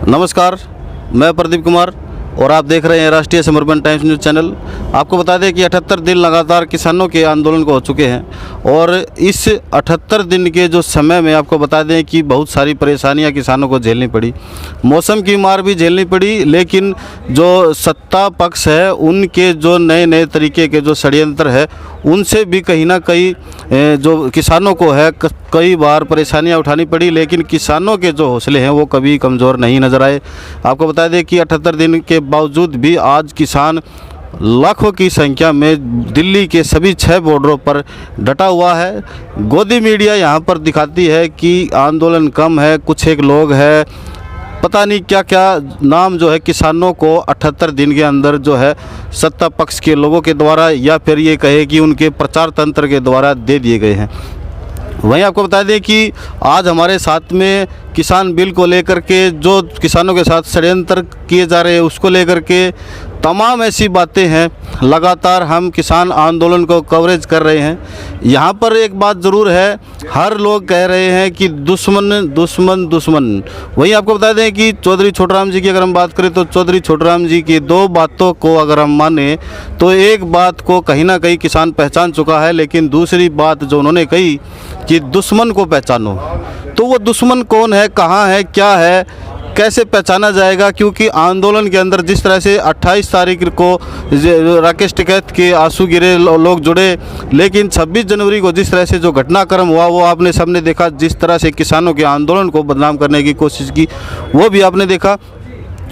नमस्कार, मैं प्रदीप कुमार और आप देख रहे हैं राष्ट्रीय समर्पण टाइम्स न्यूज़ चैनल। आपको बता दें कि 78 दिन लगातार किसानों के आंदोलन को हो चुके हैं और इस 78 दिन के जो समय में आपको बता दें कि बहुत सारी परेशानियां किसानों को झेलनी पड़ी। मौसम की मार भी झेलनी पड़ी, लेकिन जो सत्ता पक्ष है उनके जो नए नए तरीके के जो षड्यंत्र है उनसे भी कहीं ना कहीं जो किसानों को है कई बार परेशानियां उठानी पड़ी, लेकिन किसानों के जो हौसले हैं वो कभी कमज़ोर नहीं नज़र आए। आपको बता दें कि 78 दिन के बावजूद भी आज किसान लाखों की संख्या में दिल्ली के सभी 6 बॉर्डरों पर डटा हुआ है। गोदी मीडिया यहाँ पर दिखाती है कि आंदोलन कम है, कुछ एक लोग हैं, पता नहीं क्या क्या नाम जो है किसानों को 78 दिन के अंदर जो है सत्ता पक्ष के लोगों के द्वारा या फिर ये कहे कि उनके प्रचार तंत्र के द्वारा दे दिए गए हैं। वहीं आपको बता दें कि आज हमारे साथ में किसान बिल को लेकर के जो किसानों के साथ षड्यंत्र किए जा रहे हैं उसको लेकर के तमाम ऐसी बातें हैं। लगातार हम किसान आंदोलन को कवरेज कर रहे हैं। यहाँ पर एक बात ज़रूर है, हर लोग कह रहे हैं कि दुश्मन दुश्मन दुश्मन। वहीं आपको बता दें कि चौधरी छोटूराम जी की अगर हम बात करें तो चौधरी छोटूराम जी की 2 बातों को अगर हम माने तो एक बात को कहीं ना कहीं किसान पहचान चुका है, लेकिन दूसरी बात जो उन्होंने कही कि दुश्मन को पहचानो, तो वो दुश्मन कौन है, कहाँ है, क्या है, कैसे पहचाना जाएगा? क्योंकि आंदोलन के अंदर जिस तरह से 28 तारीख को राकेश टिकैत के आंसू गिरे लोग जुड़े, लेकिन 26 जनवरी को जिस तरह से जो घटनाक्रम हुआ वो आपने सबने देखा। जिस तरह से किसानों के आंदोलन को बदनाम करने की कोशिश की वो भी आपने देखा।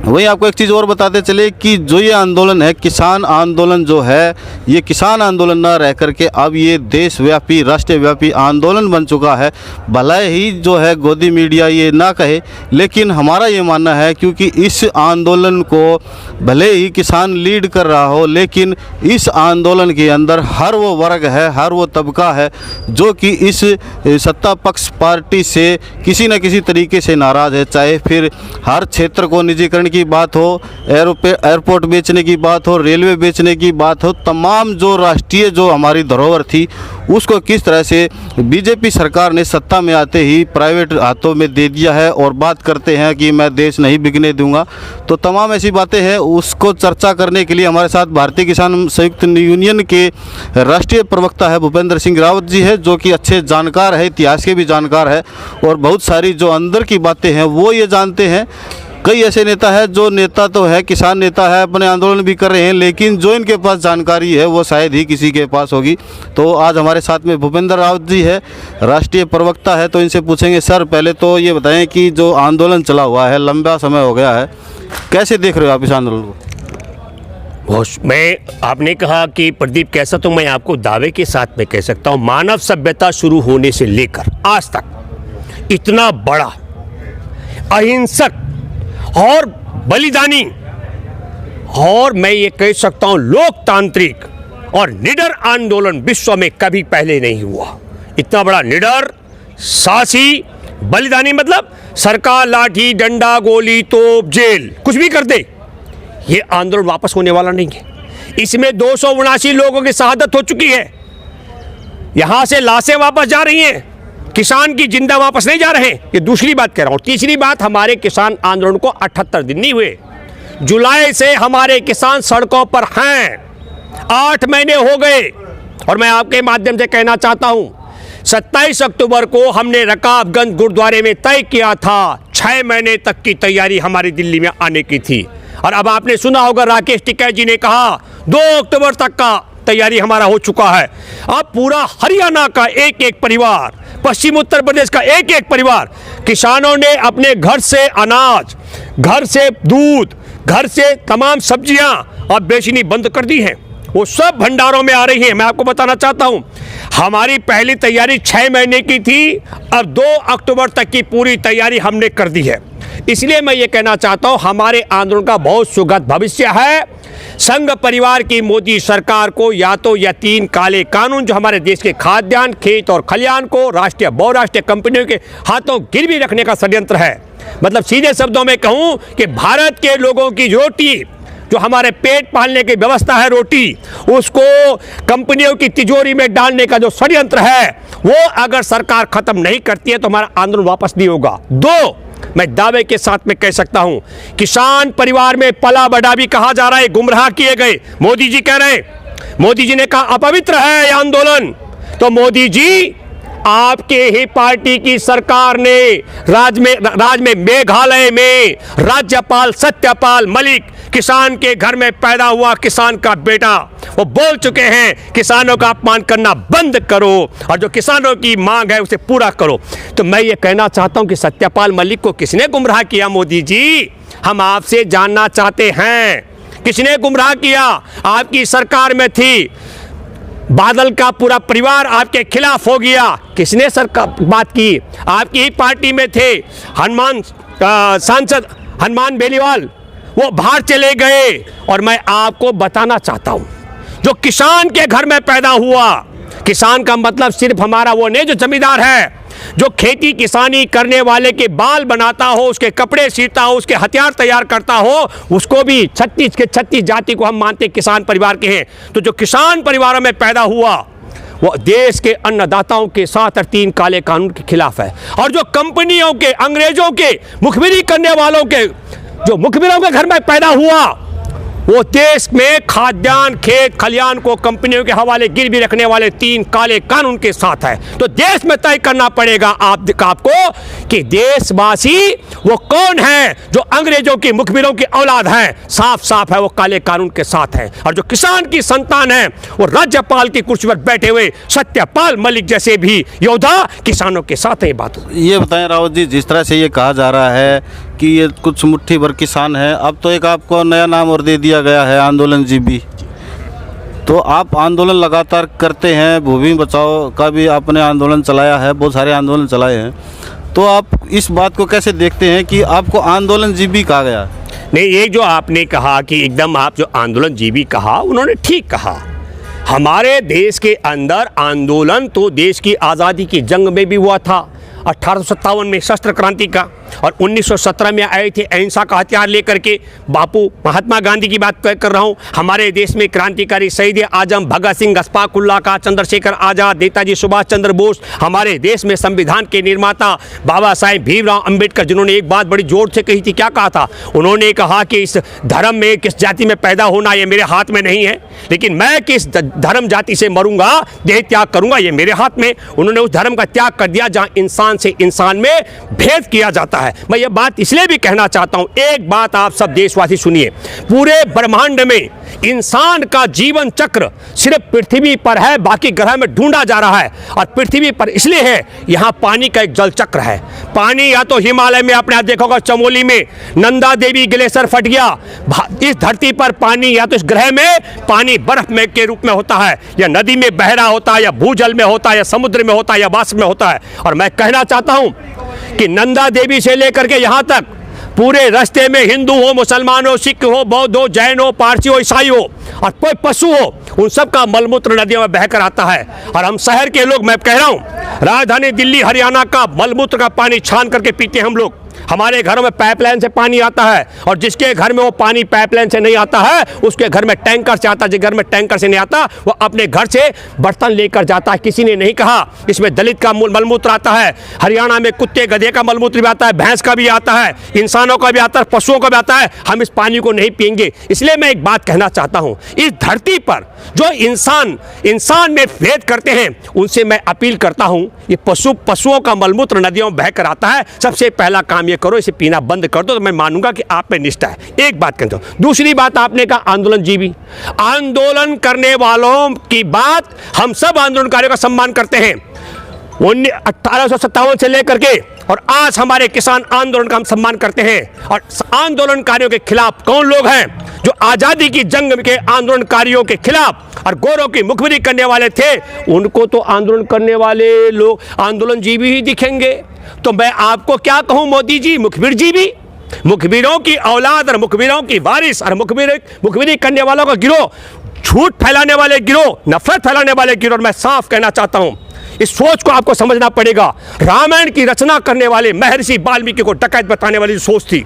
वहीं आपको एक चीज़ और बताते चले कि जो ये आंदोलन है, किसान आंदोलन जो है, ये किसान आंदोलन ना रह करके अब ये देशव्यापी राष्ट्रव्यापी आंदोलन बन चुका है। भले ही जो है गोदी मीडिया ये ना कहे, लेकिन हमारा ये मानना है क्योंकि इस आंदोलन को भले ही किसान लीड कर रहा हो, लेकिन इस आंदोलन के अंदर हर वो वर्ग है, हर वो तबका है जो कि इस सत्ता पक्ष पार्टी से किसी न किसी तरीके से नाराज़ है। चाहे फिर हर क्षेत्र को निजीकरण की बात हो, एयरपोर्ट बेचने की बात हो, रेलवे बेचने की बात हो, तमाम जो राष्ट्रीय जो हमारी धरोहर थी उसको किस तरह से बीजेपी सरकार ने सत्ता में आते ही प्राइवेट हाथों में दे दिया है और बात करते हैं कि मैं देश नहीं बिकने दूंगा। तो तमाम ऐसी बातें हैं, उसको चर्चा करने के लिए हमारे साथ भारतीय किसान संयुक्त यूनियन के राष्ट्रीय प्रवक्ता है भूपेंद्र सिंह रावत जी है, जो कि अच्छे जानकार है, इतिहास के भी जानकार है और बहुत सारी जो अंदर की बातें हैं वो ये जानते हैं। कई ऐसे नेता है जो नेता तो है, किसान नेता है, अपने आंदोलन भी कर रहे हैं, लेकिन जो इनके पास जानकारी है वो शायद ही किसी के पास होगी। तो आज हमारे साथ में भूपेंद्र रावत जी है, राष्ट्रीय प्रवक्ता है, तो इनसे पूछेंगे। सर, पहले तो ये बताएं कि जो आंदोलन चला हुआ है, लंबा समय हो गया है, कैसे देख रहे हो आप इस आंदोलन को? मैं आपने कहा कि प्रदीप कैसा, तो मैं आपको दावे के साथ में कह सकता हूँ, मानव सभ्यता शुरू होने से लेकर आज तक इतना बड़ा अहिंसक और बलिदानी और मैं ये कह सकता हूं लोकतांत्रिक और निडर आंदोलन विश्व में कभी पहले नहीं हुआ। इतना बड़ा निडर, साहसी, बलिदानी, मतलब सरकार लाठी डंडा गोली तोप जेल कुछ भी कर दे, ये आंदोलन वापस होने वाला नहीं है। इसमें 279 लोगों की शहादत हो चुकी है, यहां से लाशें वापस जा रही हैं, किसान की जिंदा वापस नहीं जा रहे। ये दूसरी बात कह रहा हूं। तीसरी बात, हमारे किसान आंदोलन को 78 दिन नहीं हुए, जुलाई से हमारे किसान सड़कों पर हैं, 8 महीने हो गए। और मैं आपके माध्यम से कहना चाहता हूं, 27 अक्टूबर को हमने रकाबगंज गुरुद्वारे में तय किया था 6 महीने तक की तैयारी हमारी दिल्ली में आने की थी। और अब आपने सुना होगा राकेश टिकैत जी ने कहा 2 अक्टूबर तक का तैयारी हमारा हो चुका है। अब पूरा हरियाणा का एक एक परिवार, पश्चिम उत्तर प्रदेश का एक एक परिवार, किसानों ने अपने घर से अनाज, घर से दूध, घर से तमाम सब्जियां अब बेचनी बंद कर दी हैं। वो सब भंडारों में आ रही हैं। मैं आपको बताना चाहता हूं, हमारी पहली तैयारी 6 महीने की थी, अब 2 अक्टूबर तक की पूरी तैयारी हमने कर दी है। इसलिए मैं ये कहना चाहता हूं, हमारे आंदोलन का बहुत सुगध भविष्य है। संघ परिवार की मोदी सरकार को या तो यह 3 काले कानून जो हमारे देश के खाद्यान्न, खेत और खलियान को राष्ट्रीय बहुराष्ट्रीय कंपनियों के हाथों गिरवी रखने का षड्यंत्र है। मतलब सीधे शब्दों में कहूं कि भारत के लोगों की रोटी, जो हमारे पेट पालने की व्यवस्था है रोटी, उसको कंपनियों की तिजोरी में डालने का जो षड्यंत्र है वो अगर सरकार खत्म नहीं करती है तो हमारा आंदोलन वापस नहीं होगा। 2, मैं दावे के साथ में कह सकता हूं, किसान परिवार में पला बढ़ा भी कहा जा रहा है, गुमराह किए गए। मोदी जी कह रहे हैं, मोदी जी ने कहा अपवित्र है यह आंदोलन। तो मोदी जी, आपके ही पार्टी की सरकार ने राज्य में मेघालय में राज्यपाल सत्यपाल मलिक, किसान के घर में पैदा हुआ किसान का बेटा, वो बोल चुके हैं किसानों का अपमान करना बंद करो और जो किसानों की मांग है उसे पूरा करो। तो मैं ये कहना चाहता हूं कि सत्यपाल मलिक को किसने गुमराह किया? मोदी जी, हम आपसे जानना चाहते हैं, किसने गुमराह किया? आपकी सरकार में थी, बादल का पूरा परिवार आपके खिलाफ हो गया, किसने सरकार बात की? आपकी ही पार्टी में थे सांसद हनुमान बेनीवाल, वो बाहर चले गए। और मैं आपको बताना चाहता हूं, जो किसान के घर में पैदा हुआ, किसान का मतलब सिर्फ हमारा वो नहीं जो जमींदार है, जो खेती किसानी करने वाले के बाल बनाता हो, उसके कपड़े सीता हो, उसके हथियार तैयार करता हो, उसको भी 36 के 36 जाति को हम मानते किसान परिवार के हैं। तो जो किसान परिवारों में पैदा हुआ वो देश के अन्नदाताओं के साथ और 3 काले कानून के खिलाफ है। और जो कंपनियों के, अंग्रेजों के मुखबिरी करने वालों के, जो मुखबिरों के घर में पैदा हुआ, वो देश में खाद्यान्न खेत खलियान को कंपनियों के हवाले गिरवी रखने वाले 3 काले कानून के साथ है। तो देश में तय करना पड़ेगा आपको कि देशवासी वो कौन है जो अंग्रेजों की मुखबिरों की औलाद है। साफ साफ है वो काले कानून के साथ है। और जो किसान की संतान है वो राज्यपाल की कुर्सी पर बैठे हुए सत्यपाल मलिक जैसे भी योद्धा किसानों के साथ है। ये बात ये बताएं रावत जी, जिस तरह से ये कहा जा रहा है कि ये कुछ मुट्ठी भर किसान है, अब तो एक आपको नया नाम और दे दिया गया है आंदोलन जीबी। तो आप आंदोलन लगातार करते हैं, भूमि बचाओ का भी आपने आंदोलन चलाया है, बहुत सारे आंदोलन चलाए हैं, तो आप इस बात को कैसे देखते हैं कि आपको आंदोलन जीबी कहा गया? नहीं, ये जो आपने कहा कि एकदम आप जो आंदोलन जीबी कहा, उन्होंने ठीक कहा। हमारे देश के अंदर आंदोलन तो देश की आज़ादी की जंग में भी हुआ था, 1857 में शस्त्र क्रांति का, और 1917 में आए थे अहिंसा का हथियार लेकर के। बापू महात्मा गांधी की बात कर रहा हूँ। हमारे देश में क्रांतिकारी शहीद आजम भगत सिंह, अशफाक उल्लाह खां, चंद्रशेखर आज़ाद, नेताजी सुभाष चंद्र बोस, हमारे देश में संविधान के निर्माता बाबा साहेब भीमराव अंबेडकर, जिन्होंने एक बात बड़ी जोर से कही थी। क्या कहा था? उन्होंने कहा कि इस धर्म में किस जाति में पैदा होना ये मेरे हाथ में नहीं है, लेकिन मैं किस धर्म जाति से मरूंगा, देह त्याग करूंगा, ये मेरे हाथ में। उन्होंने उस धर्म का त्याग कर दिया जहां इंसान से इंसान में भेद किया जाता है। मैं ये बात इसलिए भी कहना चाहता हूं, एक बात आप सब देशवासी सुनिए, पूरे ब्रह्मांड में इंसान का जीवन चक्र सिर्फ पृथ्वी पर है, बाकी ग्रह में ढूंढा जा रहा है। और पृथ्वी पर इसलिए है, यहां पानी का एक जल चक्र है। पानी या तो हिमालय में, आपने देखा होगा चमोली में नंदा देवी ग्लेशियर फट गया। इस धरती पर पानी या तो इस ग्रह में पानी बर्फ में के रूप में होता है, या नदी में बह रहा होता है, या भूजल में होता है, या समुद्र में होता है, या वाष्प में होता है। और मैं कहना चाहता हूं कि नंदा देवी से लेकर के यहां तक पूरे रास्ते में हिंदू हो, मुसलमान हो, सिख हो, बौद्ध हो, जैन हो, पारसी हो, ईसाई हो, और कोई पशु हो, उन सब का मलमूत्र नदियों में बहकर आता है। और हम शहर के लोग, मैं कह रहा हूं, राजधानी दिल्ली हरियाणा का मलमूत्र का पानी छान करके पीते हैं हम लोग। हमारे घरों में पाइपलाइन से पानी आता है, और जिसके घर में वो पानी पाइपलाइन से नहीं आता है उसके घर में टैंकर से आता है। जिस घर में टैंकर से नहीं आता वो अपने घर से बर्तन लेकर जाता है। किसी ने नहीं कहा इसमें दलित का मलमूत्र आता है, हरियाणा में कुत्ते गधे का मलमूत्र भी आता है, भैंस का भी आता है, इंसानों का भी आता है, पशुओं का भी आता है। हम इस पानी को नहीं पिएंगे। इसलिए मैं एक बात कहना चाहता हूं, इस धरती पर जो इंसान में भेद करते हैं उनसे मैं अपील करता हूं, ये पशुओं का मलमूत्र नदियों में बहकर आता है, सबसे पहला काम ये करो, इसे पीना बंद कर दो, तो मैं मानूंगा कि आप में निष्ठा है। एक बात कहता हूं। दूसरी बात, आपने कहा आंदोलन जीवी, आंदोलन करने वालों की बात, हम सब आंदोलनकारियों का सम्मान करते हैं। 1857 से लेकर के और आज हमारे किसान आंदोलन का हम सम्मान करते हैं। और आंदोलनकारियों के खिलाफ कौन लोग हैं? जो आजादी की जंग के आंदोलनकारियों के खिलाफ और गोरों की मुखबिरी करने वाले थे, उनको तो आंदोलन करने वाले लोग आंदोलन जीवी ही दिखेंगे। तो मैं आपको क्या कहूं मोदी जी, मुखबिर जीवी, मुखबिरों की औलाद और मुखबिरों की वारिस और मुखबिरी करने वालों का गिरोह, झूठ फैलाने वाले गिरोह, नफरत फैलाने वाले गिरोह। मैं साफ कहना चाहता हूं, इस सोच को आपको समझना पड़ेगा। रामायण की रचना करने वाले महर्षि वाल्मीकि को डकैत बताने वाली सोच थी,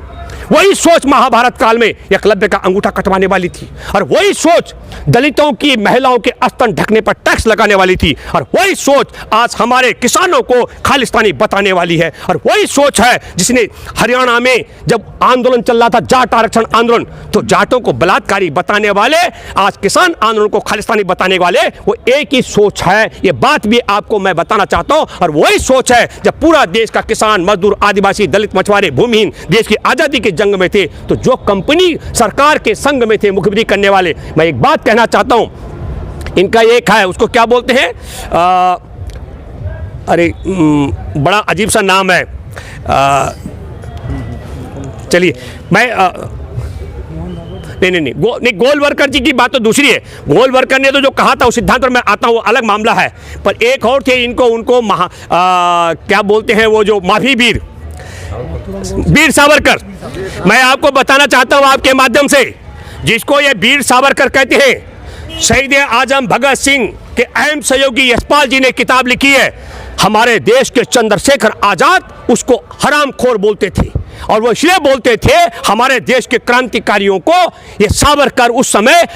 वही सोच महाभारत काल में एकलव्य का अंगूठा कटवाने वाली थी, और वही सोच दलितों की, महिलाओं के स्तन ढकने पर टैक्स लगाने वाली थी, और वही सोच आज हमारे किसानों को खालिस्तानी बताने वाली है। और वही सोच है जिसने हरियाणा में जब आंदोलन चल रहा था, जाट आरक्षण आंदोलन, तो जाटों को बलात्कारी बताने वाले, आज किसान आंदोलन को खालिस्तानी बताने वाले, वो एक ही सोच है। ये बात भी आपको मैं बताना चाहता हूं। और वही सोच है जब पूरा देश का किसान, मजदूर, आदिवासी, दलित, मछुआरे, भूमिहीन देश की आजादी के जंग में थे, तो जो कंपनी सरकार के संग में थे मुखबिरी करने वाले, मैं एक बात कहना चाहता हूं, इनका एक है, उसको क्या बोलते हैं, बड़ा अजीब सा नाम है, चलिए मैं नहीं, गोलवरकर जी की बात तो दूसरी है। गोलवरकर ने तो जो कहा था उस सिद्धांत पर मैं आता हूँ, वो अलग मामला है। पर एक और थे, उनको क्या बोलते हैं, वो जो माफी वीर सावरकर। मैं आपको बताना चाहता हूँ आपके माध्यम से, जिसको ये वीर सावरकर कहते हैं, शहीद आजम भगत सिंह के अहम सहयोगी यशपाल जी ने किताब लिखी है। हमारे देश के चंद्रशेखर आजाद उसको हरामखोर बोलते थे, और वो इसलिए बोलते थे, हमारे देश के क्रांतिकारियों को ये सावरकर उस समय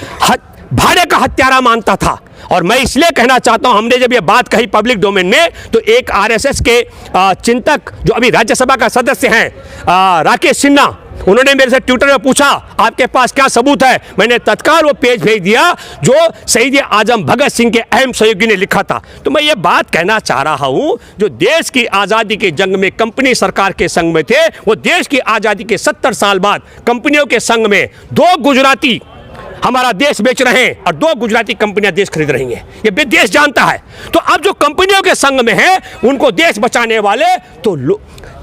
भाड़े का हत्यारा मानता था। और मैं इसलिए कहना चाहता हूं, हमने जब ये बात कही पब्लिक डोमेन में, तो एक आरएसएस के चिंतक जो अभी राज्यसभा का सदस्य हैं, राकेश सिन्हा, उन्होंने मेरे से ट्विटर में पूछा आपके पास क्या सबूत है। मैंने तत्काल वो पेज भेज दिया जो शहीद आजम भगत सिंह के अहम सहयोगी ने लिखा था। तो मैं ये बात कहना चाह रहा हूं, जो देश की आज़ादी के जंग में कंपनी सरकार के संग में थे, वो देश की आज़ादी के 70 साल बाद कंपनियों के संग में 2 गुजराती हमारा देश बेच रहे हैं और 2 गुजराती कंपनियां देश खरीद रही हैं। ये देश जानता है। तो अब जो कंपनियों के संग में है, उनको देश बचाने वाले तो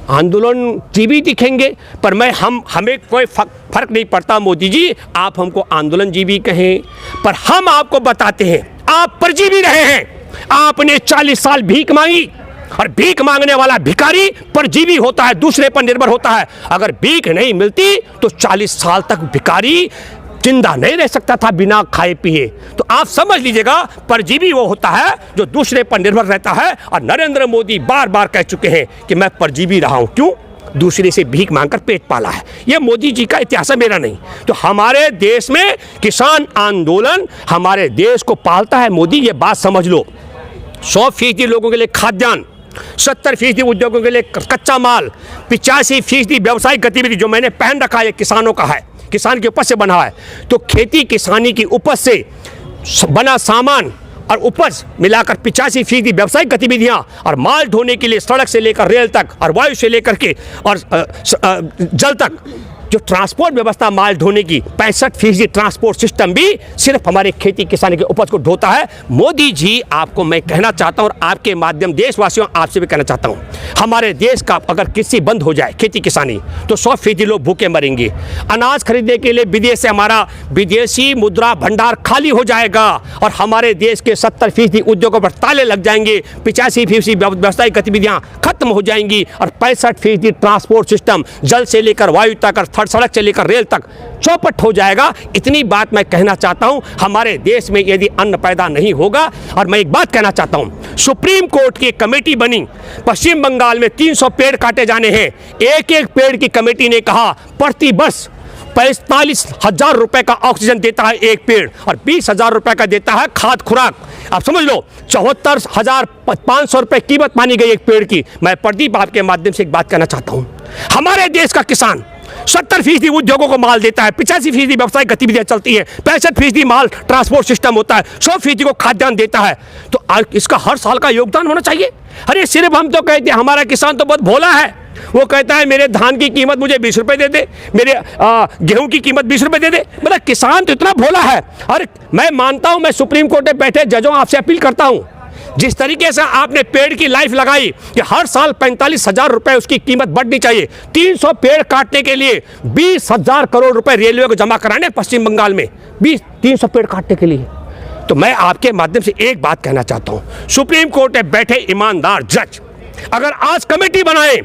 आंदोलन जीवी दिखेंगे, पर हमें कोई फर्क नहीं पड़ता मोदी जी, आप हमको आंदोलन जीवी कहें, पर हम आपको बताते हैं आप परजीवी रहे हैं। आपने 40 साल भीख मांगी, और भीख मांगने वाला भिखारी परजीवी होता है, दूसरे पर निर्भर होता है। अगर भीख नहीं मिलती तो 40 साल तक भिखारी जिंदा नहीं रह सकता था बिना खाए पिए। तो आप समझ लीजिएगा, परजीवी वो होता है जो दूसरे पर निर्भर रहता है। और नरेंद्र मोदी बार बार कह चुके हैं कि मैं परजीवी रहा हूं, क्यों? दूसरे से भीख मांगकर पेट पाला है। ये मोदी जी का इतिहास है, मेरा नहीं। तो हमारे देश में किसान आंदोलन हमारे देश को पालता है। मोदी, ये बात समझ लो, 100% लोगों के लिए खाद्यान्न, 70% उद्योगों के लिए कच्चा माल, 85% व्यावसायिक गतिविधि जो मैंने पहन रखा है किसानों का है, किसान की उपज से बना है। तो खेती किसानी की उपज से बना सामान और उपज मिलाकर 85% व्यावसायिक गतिविधियां, और माल ढोने के लिए सड़क से लेकर रेल तक, और वायु से लेकर के और जल तक जो ट्रांसपोर्ट व्यवस्था माल ढोने की, 65% ट्रांसपोर्ट सिस्टम भी सिर्फ हमारे खेती किसानी के उपज को ढोता है। मोदी जी, आपको मैं कहना चाहता हूं, और आपके माध्यम देशवासियों आपसे भी कहना चाहता हूं, हमारे देश का अगर कृषि बंद हो जाए, खेती किसानी, तो 100% लोग भूखे मरेंगे। अनाज खरीदने के लिए विदेश से हमारा विदेशी मुद्रा भंडार खाली हो जाएगा, और हमारे देश के 70% उद्योगों पर ताले लग जाएंगे, 85% व्यावसायिक गतिविधियां खत्म हो जाएंगी, और 65% ट्रांसपोर्ट सिस्टम जल से लेकर वायु तक, सड़क से लेकर रेल तक चौपट हो जाएगा। इतनी बात मैं कहना चाहता हूं, हमारे देश में यदि अन्न पैदा नहीं होगा। और मैं एक बात कहना चाहता हूं, सुप्रीम कोर्ट की कमेटी बनी, पश्चिम बंगाल में 300 पेड़ काटे जाने हैं। एक पेड़ की कमेटी ने कहा प्रति वर्ष 45,000 रुपए का ऑक्सीजन देता है एक पेड़, और 20,000 रुपए का देता है खाद खुराक। आप समझ लो, 74,500 रुपए कीमत मानी गई एक पेड़ की। मैं प्रदीप आपके माध्यम से एक बात कहना चाहता हूं, हमारे देश का किसान 70% उद्योगों को माल देता है, 85% व्यावसायिक गतिविधियां चलती हैं, 65% माल ट्रांसपोर्ट सिस्टम होता है, 100% को खाद्यान्न देता है। तो इसका हर साल का योगदान होना चाहिए। अरे सिर्फ हम तो कहते हैं हमारा किसान तो बहुत भोला है, वो कहता है मेरे धान की कीमत मुझे 20 रुपए दे दे, मेरे गेहूं की कीमत 20 रुपए दे दे। मतलब किसान तो इतना भोला है। और मैं मानता हूं, मैं सुप्रीम कोर्ट में बैठे जजों आपसे अपील करता हूं, जिस तरीके से आपने पेड़ की लाइफ लगाई कि हर साल 45,000 रुपए उसकी कीमत बढ़नी चाहिए, 300 पेड़ काटने के लिए 20,000 करोड़ रुपए रेलवे को जमा कराने पश्चिम बंगाल में, 300 पेड़ काटने के लिए। तो मैं आपके माध्यम से एक बात कहना चाहता हूं, सुप्रीम कोर्ट में बैठे ईमानदार जज अगर आज कमेटी बनाए,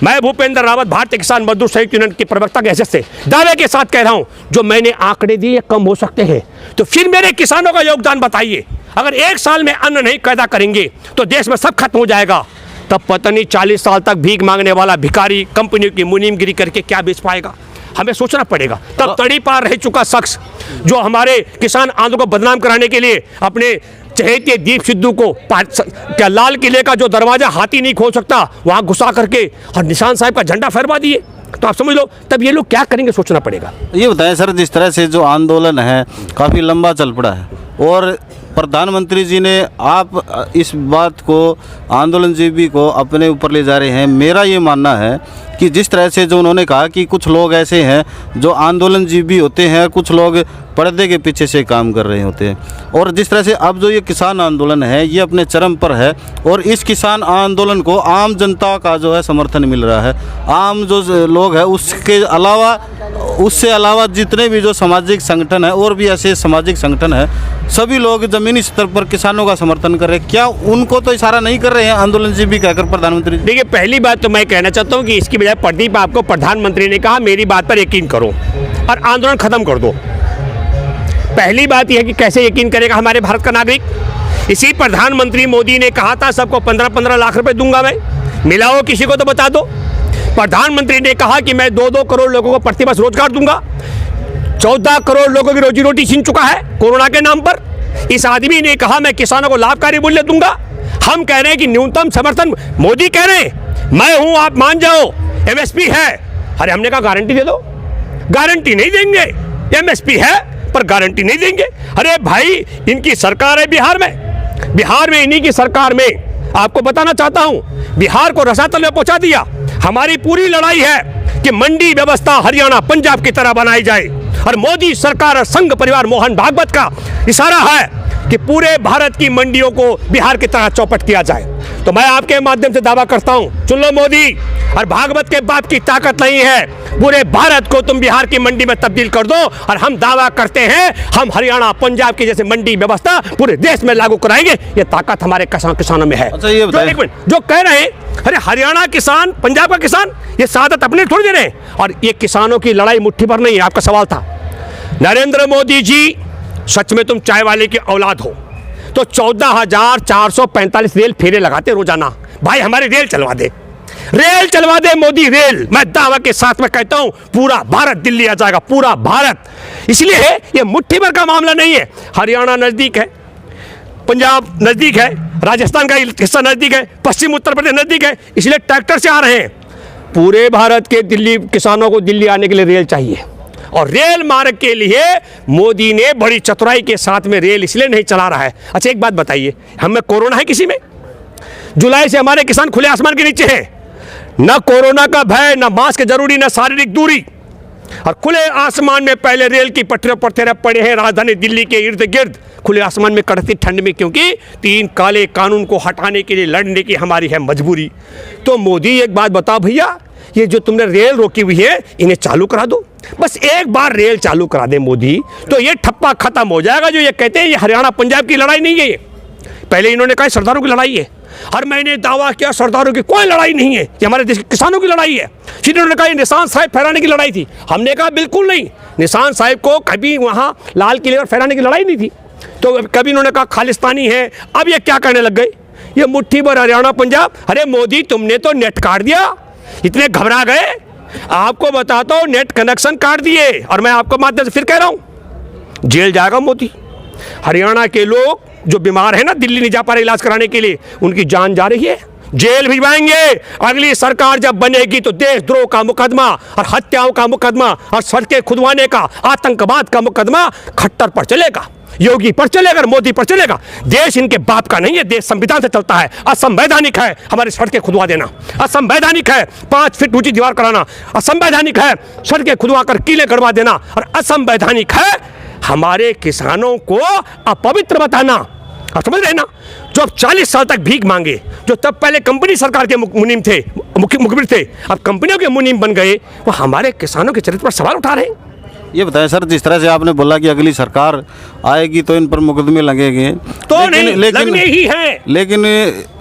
मैं भूपेंद्र रावत भारतीय किसान मजदूर संयुक्त यूनियन के प्रवक्ता के हैसियत से दावे के साथ कह रहा हूं, जो मैंने आंकड़े दिए कम हो सकते हैं, तो फिर मेरे किसानों का योगदान बताइए। अगर 1 साल में अन्न नहीं पैदा करेंगे तो देश में सब खत्म हो जाएगा। तब पता नहीं 40 साल तक भीख मांगने वाला भिखारी कंपनियों की मुनीमगिरी करके क्या बेच पाएगा। हमें सोचना पड़ेगा। तब तड़ी पार रह चुका शख्स जो हमारे किसान आंदोलन को बदनाम कराने के लिए अपने चहेते दीप सिद्धू को क्या लाल किले का जो दरवाजा हाथी नहीं खोल सकता वहां घुसा करके और निशान साहब का झंडा फहरवा दिए, तो आप समझ लो तब ये लोग क्या करेंगे, सोचना पड़ेगा। ये बताएं सर, जिस तरह से जो आंदोलन है काफ़ी लंबा चल पड़ा है और प्रधानमंत्री जी ने आप इस बात को आंदोलनजीवी को अपने ऊपर ले जा रहे हैं। मेरा ये मानना है कि जिस तरह से जो उन्होंने कहा कि कुछ लोग ऐसे हैं जो आंदोलनजीवी होते हैं, कुछ लोग पर्दे के पीछे से काम कर रहे होते हैं, और जिस तरह से अब जो ये किसान आंदोलन है ये अपने चरम पर है और इस किसान आंदोलन को आम जनता का जो है समर्थन मिल रहा है। आम जो लोग हैं उससे अलावा जितने भी जो सामाजिक संगठन है और भी ऐसे सामाजिक संगठन है, सभी लोग ज़मीनी स्तर पर किसानों का समर्थन कर रहे हैं। क्या उनको तो इशारा नहीं कर रहे हैं आंदोलनजीवी कहकर प्रधानमंत्री? देखिए, पहली बात तो मैं कहना चाहता हूँ कि इसकी बजाय प्रदीप आपको प्रधानमंत्री ने कहा मेरी बात पर यकीन करो और आंदोलन खत्म कर दो। पहली बात यह है कि कैसे यकीन करेगा हमारे भारत का नागरिक? इसी प्रधानमंत्री मोदी ने कहा था सबको 15-15 लाख रुपए दूंगा मैं, मिला हो किसी को तो बता दो। प्रधानमंत्री ने कहा कि मैं 2-2 करोड़ लोगों को प्रतिवर्ष रोजगार दूंगा। 14 करोड़ लोगों की रोजी रोटी छीन चुका है कोरोना के नाम पर। इस आदमी ने कहा मैं किसानों को लाभकारी मूल्य दूंगा। हम कह रहे हैं कि न्यूनतम समर्थन, मोदी कह रहे हैं मैं हूं आप मान जाओ, एमएसपी है। अरे हमने कहा गारंटी दे दो, गारंटी नहीं देंगे। एमएसपी है पर गारंटी नहीं देंगे। अरे भाई, इनकी सरकार है बिहार में इन्हीं की सरकार में आपको बताना चाहता हूं, बिहार को रसातल में पहुंचा दिया। हमारी पूरी लड़ाई है कि मंडी व्यवस्था हरियाणा पंजाब की तरह बनाई जाए और मोदी सरकार और संघ परिवार मोहन भागवत का इशारा है कि पूरे भारत की मंडियों को बिहार की तरह चौपट किया जाए। तो मैं आपके माध्यम से दावा करता हूं, सुन लो मोदी और भागवत के बाप की ताकत नहीं है, पूरे भारत को तुम बिहार की मंडी में तब्दील कर दो और हम दावा करते हैं हम हरियाणा पंजाब की जैसे मंडी व्यवस्था पूरे देश में लागू कराएंगे। ये ताकत हमारे किसानों में है। अच्छा, ये जो एक मिनट जो कह रहे हैं अरे हरियाणा किसान पंजाब का किसान, ये सादत अपने थोड़ी दे रहे हैं और ये किसानों की लड़ाई मुट्ठी पर नहीं है। आपका सवाल था नरेंद्र मोदी जी, सच में तुम चाय वाले की औलाद हो तो 14,445 रेल फेरे लगाते रोजाना। भाई हमारी रेल चलवा दे मोदी, रेल। मैं दावा के साथ में कहता हूं पूरा भारत दिल्ली आ जाएगा, पूरा भारत। इसलिए ये मुट्ठी भर का मामला नहीं है। हरियाणा नजदीक है, पंजाब नजदीक है, राजस्थान का हिस्सा नजदीक है, पश्चिम उत्तर प्रदेश नजदीक है, इसलिए ट्रैक्टर से आ रहे हैं। पूरे भारत के दिल्ली किसानों को दिल्ली आने के लिए रेल चाहिए और रेल मार्ग के लिए मोदी ने बड़ी चतुराई के साथ में रेल इसलिए नहीं चला रहा है। अच्छा एक बात बताइए, हमें कोरोना है किसी में? जुलाई से हमारे किसान खुले आसमान के नीचे हैं, न कोरोना का भय, न मास्क जरूरी, न शारीरिक दूरी, और खुले आसमान में पहले रेल की पटरियों पर तेरे पड़े हैं राजधानी दिल्ली के इर्द गिर्द खुले आसमान में कड़कती ठंड में, क्योंकि 3 काले कानून को हटाने के लिए लड़ने की हमारी है मजबूरी। तो मोदी एक बात बताओ भैया, ये जो तुमने रेल रोकी हुई है इन्हें चालू करा दो। बस एक बार रेल चालू करा दे मोदी तो ये ठप्पा खत्म हो जाएगा। जो ये कहते हैं ये हरियाणा पंजाब की लड़ाई नहीं है, ये पहले इन्होंने कहा सरदारों की लड़ाई है और मैंने दावा किया सरदारों की कोई लड़ाई नहीं है, ये हमारे देश के किसानों की लड़ाई है। फिर इन्होंने कहा निशान साहिब फहराने की लड़ाई थी। हमने कहा बिल्कुल नहीं, निशान साहिब को कभी वहाँ लाल किले पर फहराने की लड़ाई नहीं थी। तो कभी इन्होंने कहा खालिस्तानी है, अब ये क्या करने लग गए, ये मुट्ठी भर हरियाणा पंजाब। अरे मोदी तुमने तो नेट काट दिया, इतने घबरा गए। आपको बताता हूँ नेट कनेक्शन काट दिए और मैं आपको माध्यम से फिर कह रहा हूँ जेल जाएगा मोदी। हरियाणा के लोग जो बीमार है ना, दिल्ली नहीं जा पा रहे इलाज कराने के लिए, उनकी जान जा रही है, जेल भिजवाएंगे। अगली सरकार जब बनेगी तो देशद्रोह का मुकदमा और हत्याओं का मुकदमा और सड़कें खुदवाने का, आतंकवाद का मुकदमा खट्टर पर चलेगा, योगी पर चलेगा, मोदी पर चलेगा। देश इनके बाप का नहीं है, देश संविधान से चलता है। असंवैधानिक है हमारी सड़कें खुदवा देना, असंवैधानिक है 5 फीट ऊंची दीवार कराना, असंवैधानिक है सड़कें खुदवा कर किले गड़वा देना, और असंवैधानिक है हमारे किसानों को अपवित्र बताना। आप समझ रहे ना, जो अब 40 साल तक भीख मांगे, जो तब पहले कंपनी सरकार के मुनीम थे, मुखबिर थे, अब कंपनियों के मुनीम बन गए, वो हमारे किसानों के चरित्र पर सवाल उठा रहे हैं। ये बताएं सर, जिस तरह से आपने बोला कि अगली सरकार आएगी तो इन पर मुकदमे लगेंगे, तो लगने ही हैं। लेकिन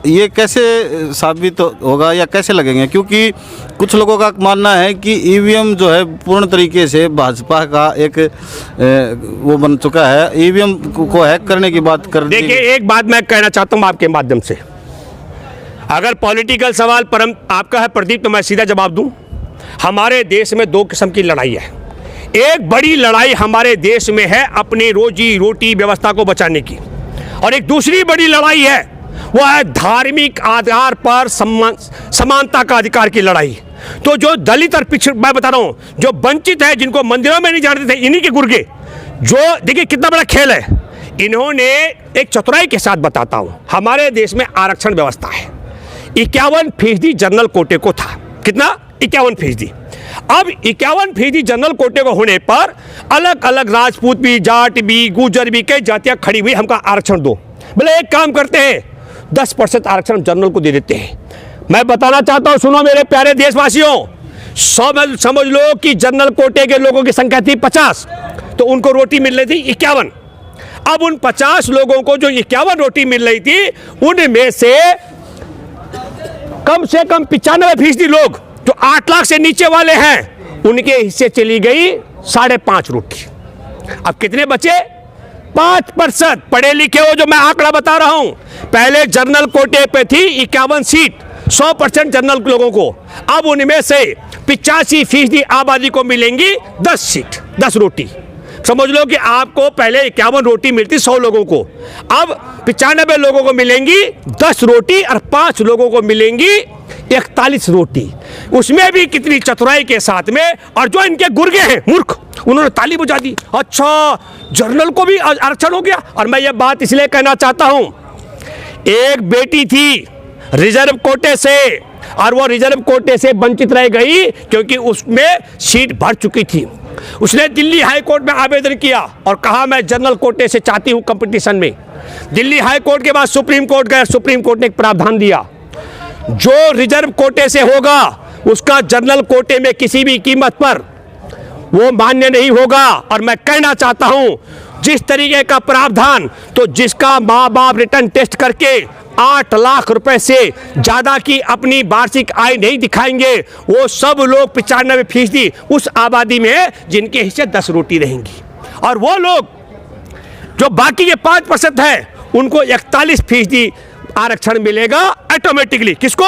ये कैसे साबित होगा या कैसे लगेंगे? क्योंकि कुछ लोगों का मानना है कि ईवीएम जो है पूर्ण तरीके से भाजपा का एक वो बन चुका है, ईवीएम को हैक करने की बात कर। देखिए एक बात मैं कहना चाहता हूँ आपके माध्यम से, अगर पॉलिटिकल सवाल आपका है प्रदीप, तो मैं सीधा जवाब दूं। हमारे देश में दो किस्म की लड़ाई है। एक बड़ी लड़ाई हमारे देश में है अपनी रोजी रोटी व्यवस्था को बचाने की, और एक दूसरी बड़ी लड़ाई है वो है धार्मिक आधार पर समानता का अधिकार की लड़ाई। तो जो दलित और पिछड़, मैं बता रहा हूं, जो वंचित है, जिनको मंदिरों में नहीं जानते थे, इन्हीं के गुर्गे, जो देखिए कितना बड़ा खेल है। इन्होंने एक चतुराई के साथ बताता हूं, हमारे देश में आरक्षण व्यवस्था है, 51% जनरल कोटे को था। कितना? 51%। अब 51% जनरल कोटे को होने पर अलग अलग राजपूत भी, जाट भी, गुजर भी, कई जातियां खड़ी हुई, हमका आरक्षण दो। बोले एक काम करते हैं, 10% आरक्षण जनरल को दे देते हैं। मैं बताना चाहता हूं, सुनो मेरे प्यारे देशवासियों, समझ लो कि जनरल कोटे के लोगों की संख्या थी 50, तो उनको रोटी मिल रही थी 51। अब उन 50 लोगों को जो 51 रोटी मिल रही थी, उनमें से कम 95% लोग जो 8 लाख से नीचे वाले हैं, उनके हिस्से चली गई 5.5 रोटी। अब कितने बचे? 5%। पढ़े लिखे हो जो मैं आंकड़ा बता रहा हूं, पहले जनरल कोटे पे थी 51 सीट, 100% जनरल लोगों को। अब उनमें से 85% आबादी को मिलेंगी 10 सीट, 10 रोटी। समझ लो कि आपको पहले 51 रोटी मिलती 100 लोगों को, अब 95 लोगों को मिलेंगी 10 रोटी और 5 लोगों को मिलेंगी 41 रोटी। उसमें भी कितनी चतुराई के साथ में, और जो इनके गुर्गे हैं मूर्ख, उन्होंने ताली बजा दी, अच्छा जनरल को भी आरक्षण हो गया। और मैं ये बात इसलिए कहना चाहता हूं, एक बेटी थी रिजर्व कोटे से, और वो रिजर्व कोटे से वंचित रह गई क्योंकि उसमें सीट भर चुकी थी। उसने दिल्ली हाई कोर्ट में आवेदन किया और कहा मैं जनरल कोटे से चाहती हूं कंपटीशन में। दिल्ली हाई कोर्ट के बाद सुप्रीम कोर्ट गए, सुप्रीम कोर्ट ने एक प्रावधान दिया, जो रिजर्व कोटे से होगा उसका जनरल कोटे में किसी भी कीमत पर वो मान्य नहीं होगा। और मैं कहना चाहता हूं, जिस तरीके का प्रावधान, तो जिसका माँ बाप रिटर्न टेस्ट करके 8 लाख रुपए से ज्यादा की अपनी वार्षिक आय नहीं दिखाएंगे, वो सब लोग 95% उस आबादी में है जिनके हिस्से 10 रोटी रहेंगी। और वो लोग जो बाकी के 5% है, उनको 41% आरक्षण मिलेगा ऑटोमेटिकली। किसको?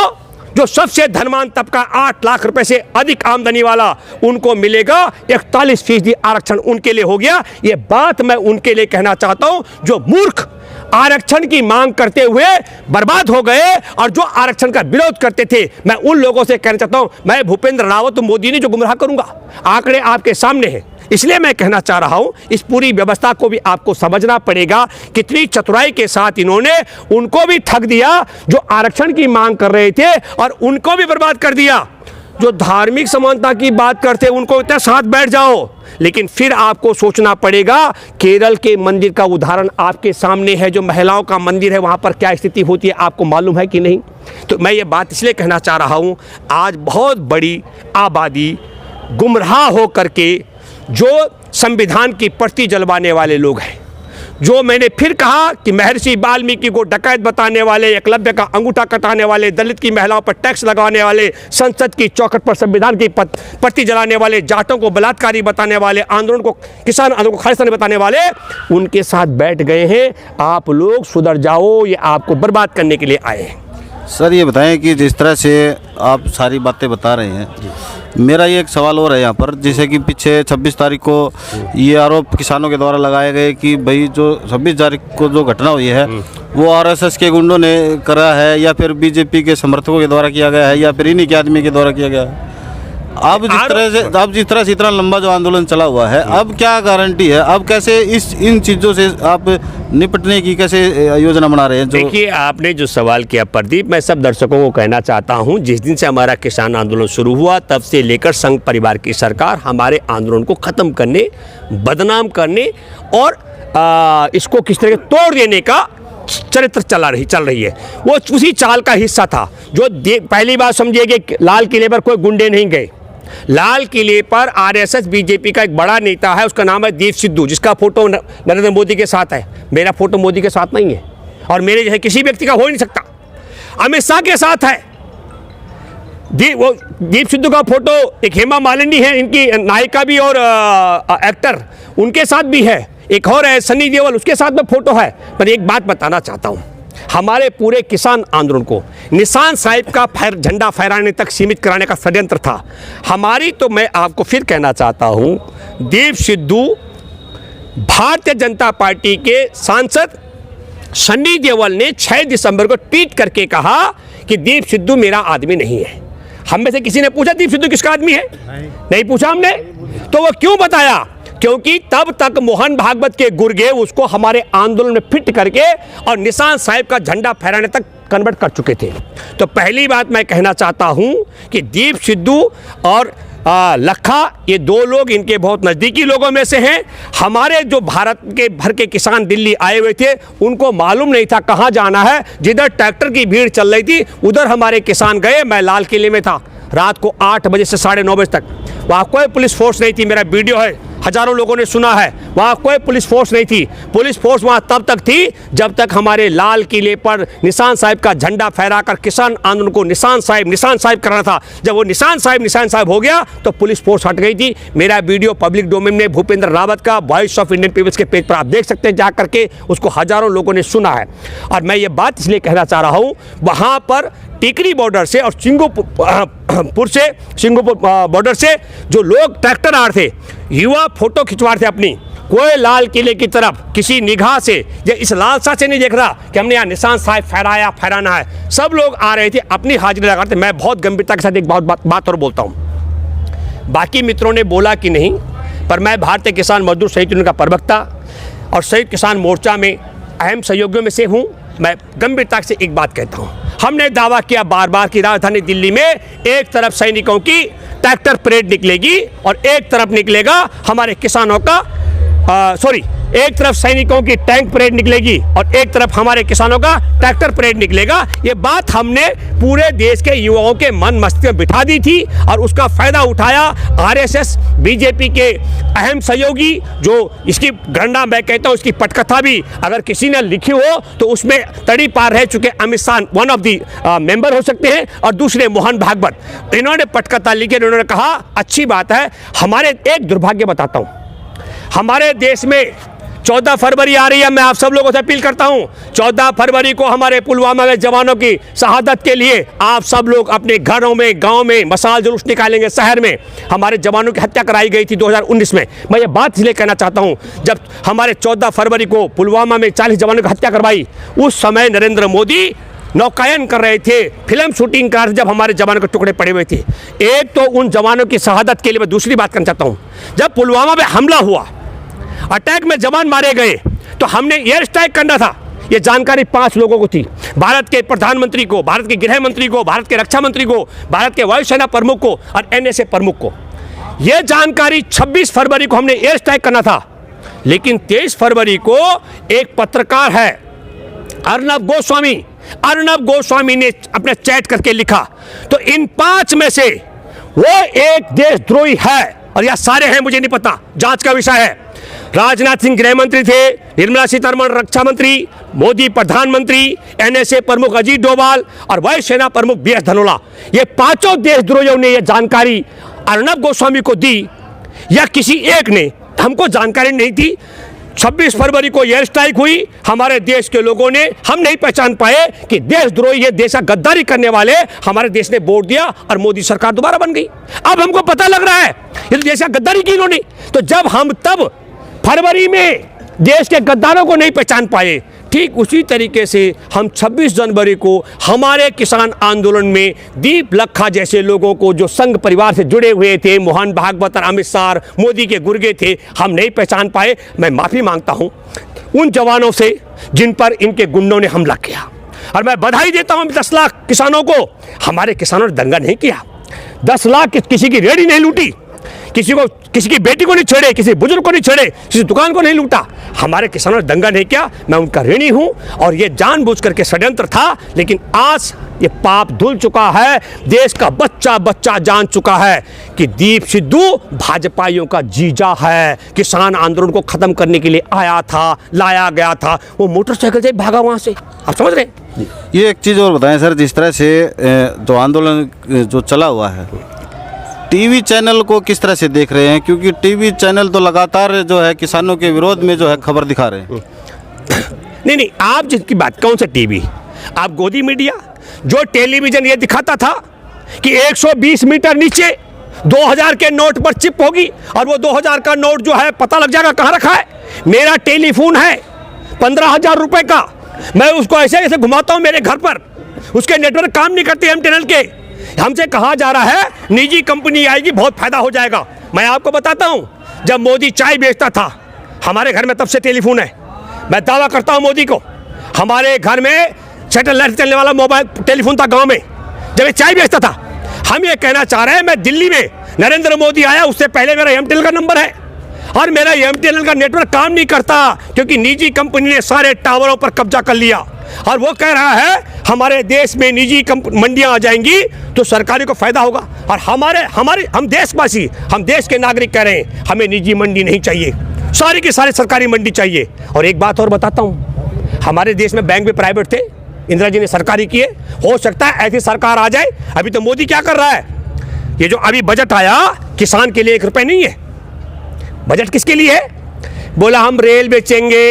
जो सबसे धनवान तबका 8 लाख रुपए से अधिक आमदनी वाला, उनको मिलेगा 41% आरक्षण, उनके लिए हो गया। ये बात मैं उनके लिए कहना चाहता हूं जो मूर्ख आरक्षण की मांग करते हुए बर्बाद हो गए और जो आरक्षण का विरोध करते थे। मैं उन लोगों से कहना चाहता हूं, मैं भूपेंद्र रावत मोदी ने जो गुमराह करूंगा। आंकड़े आपके सामने हैं, इसलिए मैं कहना चाह रहा हूं, इस पूरी व्यवस्था को भी आपको समझना पड़ेगा। कितनी चतुराई के साथ इन्होंने उनको भी ठग दिया जो आरक्षण की मांग कर रहे थे, और उनको भी बर्बाद कर दिया जो धार्मिक समानता की बात करते, उनको इतना साथ बैठ जाओ। लेकिन फिर आपको सोचना पड़ेगा, केरल के मंदिर का उदाहरण आपके सामने है, जो महिलाओं का मंदिर है, वहां पर क्या स्थिति होती है आपको मालूम है कि नहीं? तो मैं ये बात इसलिए कहना चाह रहा हूं, आज बहुत बड़ी आबादी गुमराह हो करके जो संविधान की पट्टी जलवाने वाले लोग हैं, जो मैंने फिर कहा कि महर्षि वाल्मीकि को डकैत बताने वाले, एकलव्य का अंगूठा कटाने वाले, दलित की महिलाओं पर टैक्स लगाने वाले, संसद की चौखट पर संविधान की पट्टी जलाने वाले, जाटों को बलात्कारी बताने वाले, आंदोलन को, किसान आंदोलन को खालिस्तानी बताने वाले, उनके साथ बैठ गए हैं। आप लोग सुधर जाओ, ये आपको बर्बाद करने के लिए आए हैं। सर ये बताएं कि जिस तरह से आप सारी बातें बता रहे हैं, मेरा ये एक सवाल और है यहाँ पर, जैसे कि पीछे 26 तारीख को ये आरोप किसानों के द्वारा लगाए गए कि भाई जो 26 तारीख को जो घटना हुई है वो आरएसएस के गुंडों ने करा है, या फिर बीजेपी के समर्थकों के द्वारा किया गया है, या फिर इन्हीं के आदमी के द्वारा किया गया है। अब जिस तरह से इतना लंबा जो आंदोलन चला हुआ है, अब क्या गारंटी है, अब कैसे इन चीज़ों से आप निपटने की कैसे योजना बना रहे हैं? देखिए, आपने जो सवाल किया प्रदीप, मैं सब दर्शकों को कहना चाहता हूं, जिस दिन से हमारा किसान आंदोलन शुरू हुआ तब से लेकर संघ परिवार की सरकार हमारे आंदोलन को ख़त्म करने, बदनाम करने और इसको किस तरह तोड़ देने का चरित्र चल रही है। वो उसी चाल का हिस्सा था। जो पहली बात समझिए कि लाल किले पर कोई गुंडे नहीं गए। लाल किले पर आरएसएस बीजेपी का एक बड़ा नेता है, उसका नाम है दीप सिद्धू, जिसका फोटो नरेंद्र मोदी के साथ है। मेरा फोटो मोदी के साथ नहीं है, और मेरे जैसे किसी व्यक्ति का हो ही नहीं सकता। अमित शाह के साथ है। दीप सिद्धू का फोटो, एक हेमा मालिनी है इनकी नायिका भी और एक्टर, उनके साथ भी है। एक और है सनी देओल, उसके साथ में फोटो है। पर एक बात बताना चाहता हूं, हमारे पूरे किसान आंदोलन को निशान साहिब का झंडा फहराने तक सीमित कराने का षड्यंत्र था। हमारी तो मैं आपको फिर कहना चाहता हूं, दीप सिद्धू भारतीय जनता पार्टी के सांसद सन्नी देओल ने 6 दिसंबर को ट्वीट करके कहा कि दीप सिद्धू मेरा आदमी नहीं है। हम में से किसी ने पूछा दीप सिद्धू किसका आदमी है? नहीं पूछा हमने। तो वो क्यों बताया? क्योंकि तब तक मोहन भागवत के गुर्गे उसको हमारे आंदोलन में फिट करके और निशान साहिब का झंडा फहराने तक कन्वर्ट कर चुके थे। तो पहली बात मैं कहना चाहता हूं कि दीप सिद्धू और लखा, ये 2 लोग इनके बहुत नज़दीकी लोगों में से हैं। हमारे जो भारत के भर के किसान दिल्ली आए हुए थे, उनको मालूम नहीं था कहाँ जाना है। जिधर ट्रैक्टर की भीड़ चल रही थी उधर हमारे किसान गए। मैं लाल किले में था रात को 8 बजे से 9:30 बजे तक। वहाँ कोई पुलिस फोर्स नहीं थी, मेरा वीडियो है, हजारों लोगों ने सुना है। वहाँ कोई पुलिस फोर्स नहीं थी। पुलिस फोर्स वहाँ तब तक थी जब तक हमारे लाल किले पर निशान साहिब का झंडा फहराकर किसान आंदोलन को निशान साहिब करना था। जब वो निशान साहिब हो गया तो पुलिस फोर्स हट गई थी। मेरा वीडियो पब्लिक डोमेन में भूपेंद्र रावत का वॉइस ऑफ इंडियन पीपल्स के पेज पर आप देख सकते हैं, जा करके उसको हजारों लोगों ने सुना है। और मैं ये बात इसलिए कहना चाह रहा हूँ, वहाँ पर टिकरी बॉर्डर से और सिंगोपुर बॉर्डर से जो लोग ट्रैक्टर आ रहे थे, युवा फोटो खिंचवा रहे थे अपनी, कोई लाल किले की तरफ किसी निगाह से या इस लालसा से नहीं देख रहा कि हमने यहाँ निशान साहिब फहराना है। सब लोग आ रहे थे, अपनी हाजिरी लगाते। मैं बहुत गंभीरता के साथ एक बात और बोलता हूँ, बाकी मित्रों ने बोला कि नहीं, पर मैं भारतीय किसान मजदूर संयुक्त यूनियन का प्रवक्ता और संयुक्त किसान मोर्चा में अहम सहयोगियों में से हूँ। मैं गंभीरता से एक बात कहता हूँ, हमने दावा किया बार बार कि राजधानी दिल्ली में एक तरफ सैनिकों की ट्रैक्टर परेड निकलेगी और एक तरफ निकलेगा हमारे किसानों का एक तरफ सैनिकों की टैंक परेड निकलेगी और एक तरफ हमारे किसानों का ट्रैक्टर परेड निकलेगा। ये बात हमने पूरे देश के युवाओं के मन मस्तिष्क में बिठा दी थी और उसका फायदा उठाया आरएसएस, बीजेपी के अहम सहयोगी, जो इसकी गणना मैं कहता हूँ, इसकी पटकथा भी अगर किसी ने लिखी हो तो उसमें तड़ी पार रह चुके Amit Shah one of the member हो सकते हैं, और दूसरे मोहन भागवत। इन्होंने पटकथा लिखी, इन्होंने कहा अच्छी बात है। हमारे एक दुर्भाग्य बताता हूँ, हमारे देश में 14 फरवरी आ रही है। मैं आप सब लोगों से अपील करता हूं, 14 फरवरी को हमारे पुलवामा में जवानों की शहादत के लिए आप सब लोग अपने घरों में, गांव में मशाल जुलूस निकालेंगे। शहर में हमारे जवानों की हत्या कराई गई थी 2019 में। मैं ये बात इसलिए कहना चाहता हूं, जब हमारे 14 फरवरी को पुलवामा में 40 जवानों की हत्या करवाई, उस समय नरेंद्र मोदी नौकायन कर रहे थे, फिल्म शूटिंग कर, जब हमारे जवानों के टुकड़े पड़े हुए थे। एक तो उन जवानों की शहादत के लिए मैं दूसरी बात करना चाहता हूँ, जब पुलवामा में हमला हुआ, अटैक में जवान मारे गए, तो हमने एयर स्ट्राइक करना था। ये जानकारी 5 लोगों को थी, भारत के प्रधानमंत्री को, भारत के गृह मंत्री को, भारत के रक्षा मंत्री को, भारत के वायुसेना प्रमुख को और एनएसए प्रमुख को। यह जानकारी 26 फरवरी को हमने एयर स्ट्राइक करना था, लेकिन 23 फरवरी को एक पत्रकार है अर्नब गोस्वामी ने अपने चैट करके लिखा, तो इन 5 में से वो एक देशद्रोही है, और यह सारे हैं मुझे नहीं पता, जांच का विषय है। राजनाथ सिंह गृह मंत्री थे, निर्मला सीतारमण रक्षा मंत्री, मोदी प्रधानमंत्री, एनएसए प्रमुख अजीत डोभाल और वायुसेना प्रमुख बीएस धनोआ, ये 5 देशद्रोहियों ने यह जानकारी अर्नब गोस्वामी को दी, या किसी एक ने, हमको जानकारी नहीं थी। 26 फरवरी को एयर स्ट्राइक हुई, हमारे देश के लोगों ने, हम नहीं पहचान पाए कि देशद्रोही, ये देश का गद्दारी करने वाले हमारे देश ने वोट दिया और मोदी सरकार दोबारा बन गई। अब हमको पता लग रहा है ये देश का गद्दारी की इन्होंने। तो जब हम तब फरवरी में देश के गद्दारों को नहीं पहचान पाए, ठीक उसी तरीके से हम 26 जनवरी को हमारे किसान आंदोलन में दीप लखा जैसे लोगों को, जो संघ परिवार से जुड़े हुए थे, मोहन भागवत और अमित शाह, मोदी के गुर्गे थे, हम नहीं पहचान पाए। मैं माफ़ी मांगता हूं उन जवानों से जिन पर इनके गुंडों ने हमला किया, और मैं बधाई देता हूं 10 लाख किसानों को। हमारे किसानों ने दंगा नहीं किया, 10 लाख किसी की रेहड़ी नहीं लूटी, किसी की बेटी को नहीं छेड़े, किसी बुजुर्ग को नहीं छेड़े, किसी दुकान को नहीं लूटा। हमारे किसानों ने दंगा नहीं किया, मैं उनका ऋणी हूं, और ये जानबूझ करके षड्यंत्र था। लेकिन आज ये पाप धुल चुका है, देश का बच्चा जान चुका है कि दीप सिद्धू भाजपाइयों का जीजा है, किसान आंदोलन को खत्म करने के लिए आया था, लाया गया था, वो मोटरसाइकिल से भागा वहां से। आप समझ रहे? ये एक चीज़ और बताएं सर, जिस तरह से जो आंदोलन जो चला हुआ है, टीवी चैनल को किस तरह से देख रहे हैं? क्योंकि टीवी चैनल तो लगातार जो है किसानों के विरोध में जो है खबर दिखा रहे हैं। नहीं, आप जिसकी बात, कौन सा टीवी? आप गोदी मीडिया, जो टेलीविजन ये दिखाता था कि 120 मीटर नीचे 2000 के नोट पर चिप होगी और वो 2000 का नोट जो है पता लग जाएगा कहाँ रखा है। मेरा टेलीफोन है 15,000 रुपए का, मैं उसको ऐसे ऐसे घुमाता हूँ मेरे घर पर, उसके नेटवर्क काम नहीं करते एमटीएनएल के। हमसे कहा जा रहा है निजी कंपनी आएगी, बहुत फायदा हो जाएगा। मैं आपको बताता हूँ, जब मोदी चाय बेचता था हमारे घर में, तब से टेलीफोन है। मैं दावा करता हूँ मोदी को, हमारे घर में सैटेलाइट चलने वाला मोबाइल टेलीफोन था गांव में, जब ये चाय बेचता था। हम ये कहना चाह रहे हैं, मैं दिल्ली में नरेंद्र मोदी आया उससे पहले मेरा एमटीएनएल का नंबर है और मेरा एमटीएनएल का नेटवर्क काम नहीं करता क्योंकि निजी कंपनी ने सारे टावरों पर कब्जा कर लिया। और वो कह रहा है हमारे देश में निजी मंडियां आ जाएंगी तो सरकारी को फायदा होगा। और हम देशवासी, हम देश के नागरिक कह रहे हैं हमें निजी मंडी नहीं चाहिए, सारी की सारी सरकारी मंडी चाहिए। और एक बात और बताता हूँ, हमारे देश में बैंक भी प्राइवेट थे, इंदिरा जी ने सरकारी किए। हो सकता है ऐसी सरकार आ जाए। अभी तो मोदी क्या कर रहा है, ये जो अभी बजट आया किसान के लिए 1 रुपए नहीं है। बजट किसके लिए है? बोला हम रेल बेचेंगे,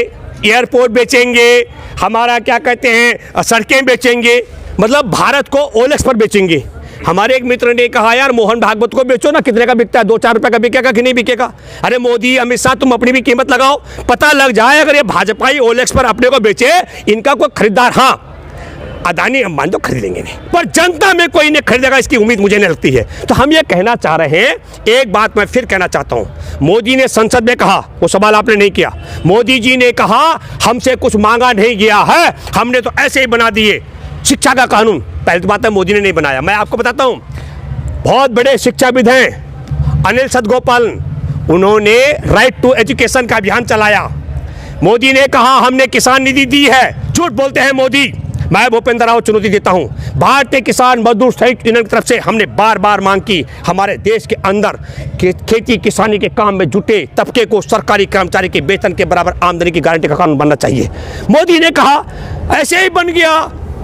एयरपोर्ट बेचेंगे, हमारा क्या कहते हैं सड़कें बेचेंगे, मतलब भारत को ओएलएक्स पर बेचेंगे। हमारे एक मित्र ने कहा यार मोहन भागवत को बेचो ना, कितने का बिकता है, 2-4 रुपए का बिकेगा कि नहीं बिकेगा? अरे मोदी अमित शाह तुम अपनी भी कीमत लगाओ, पता लग जाए अगर ये भाजपाई ओएलएक्स पर अपने को बेचे, इनका कोई खरीदार, हाँ अदानी अंबानी तो खरीदेंगे नहीं, पर जनता में कोई नहीं खरीदेगा इसकी उम्मीद मुझे नहीं लगती है। तो हम ये कहना चाह रहे हैं, एक बात मैं फिर कहना चाहता हूँ, मोदी ने संसद में कहा, वो सवाल आपने नहीं किया, मोदी जी ने कहा हमसे कुछ मांगा नहीं गया है, हमने तो ऐसे ही बना दिए शिक्षा का कानून। पहली तो बात है मोदी ने नहीं बनाया। मैं आपको बताता हूँ, बहुत बड़े शिक्षाविद हैं अनिल सतगोपालन, उन्होंने राइट टू एजुकेशन का अभियान चलाया। मोदी ने कहा हमने किसान निधि दी है, झूठ बोलते हैं मोदी। मैं भूपेंद्र राव चुनौती देता हूं, भारतीय किसान मजदूर संयुक्त यूनियन की तरफ से हमने बार बार मांग की, हमारे देश के अंदर खेती किसानी के काम में जुटे तबके को सरकारी कर्मचारी के वेतन के बराबर आमदनी की गारंटी का कानून बनना चाहिए। मोदी ने कहा ऐसे ही बन गया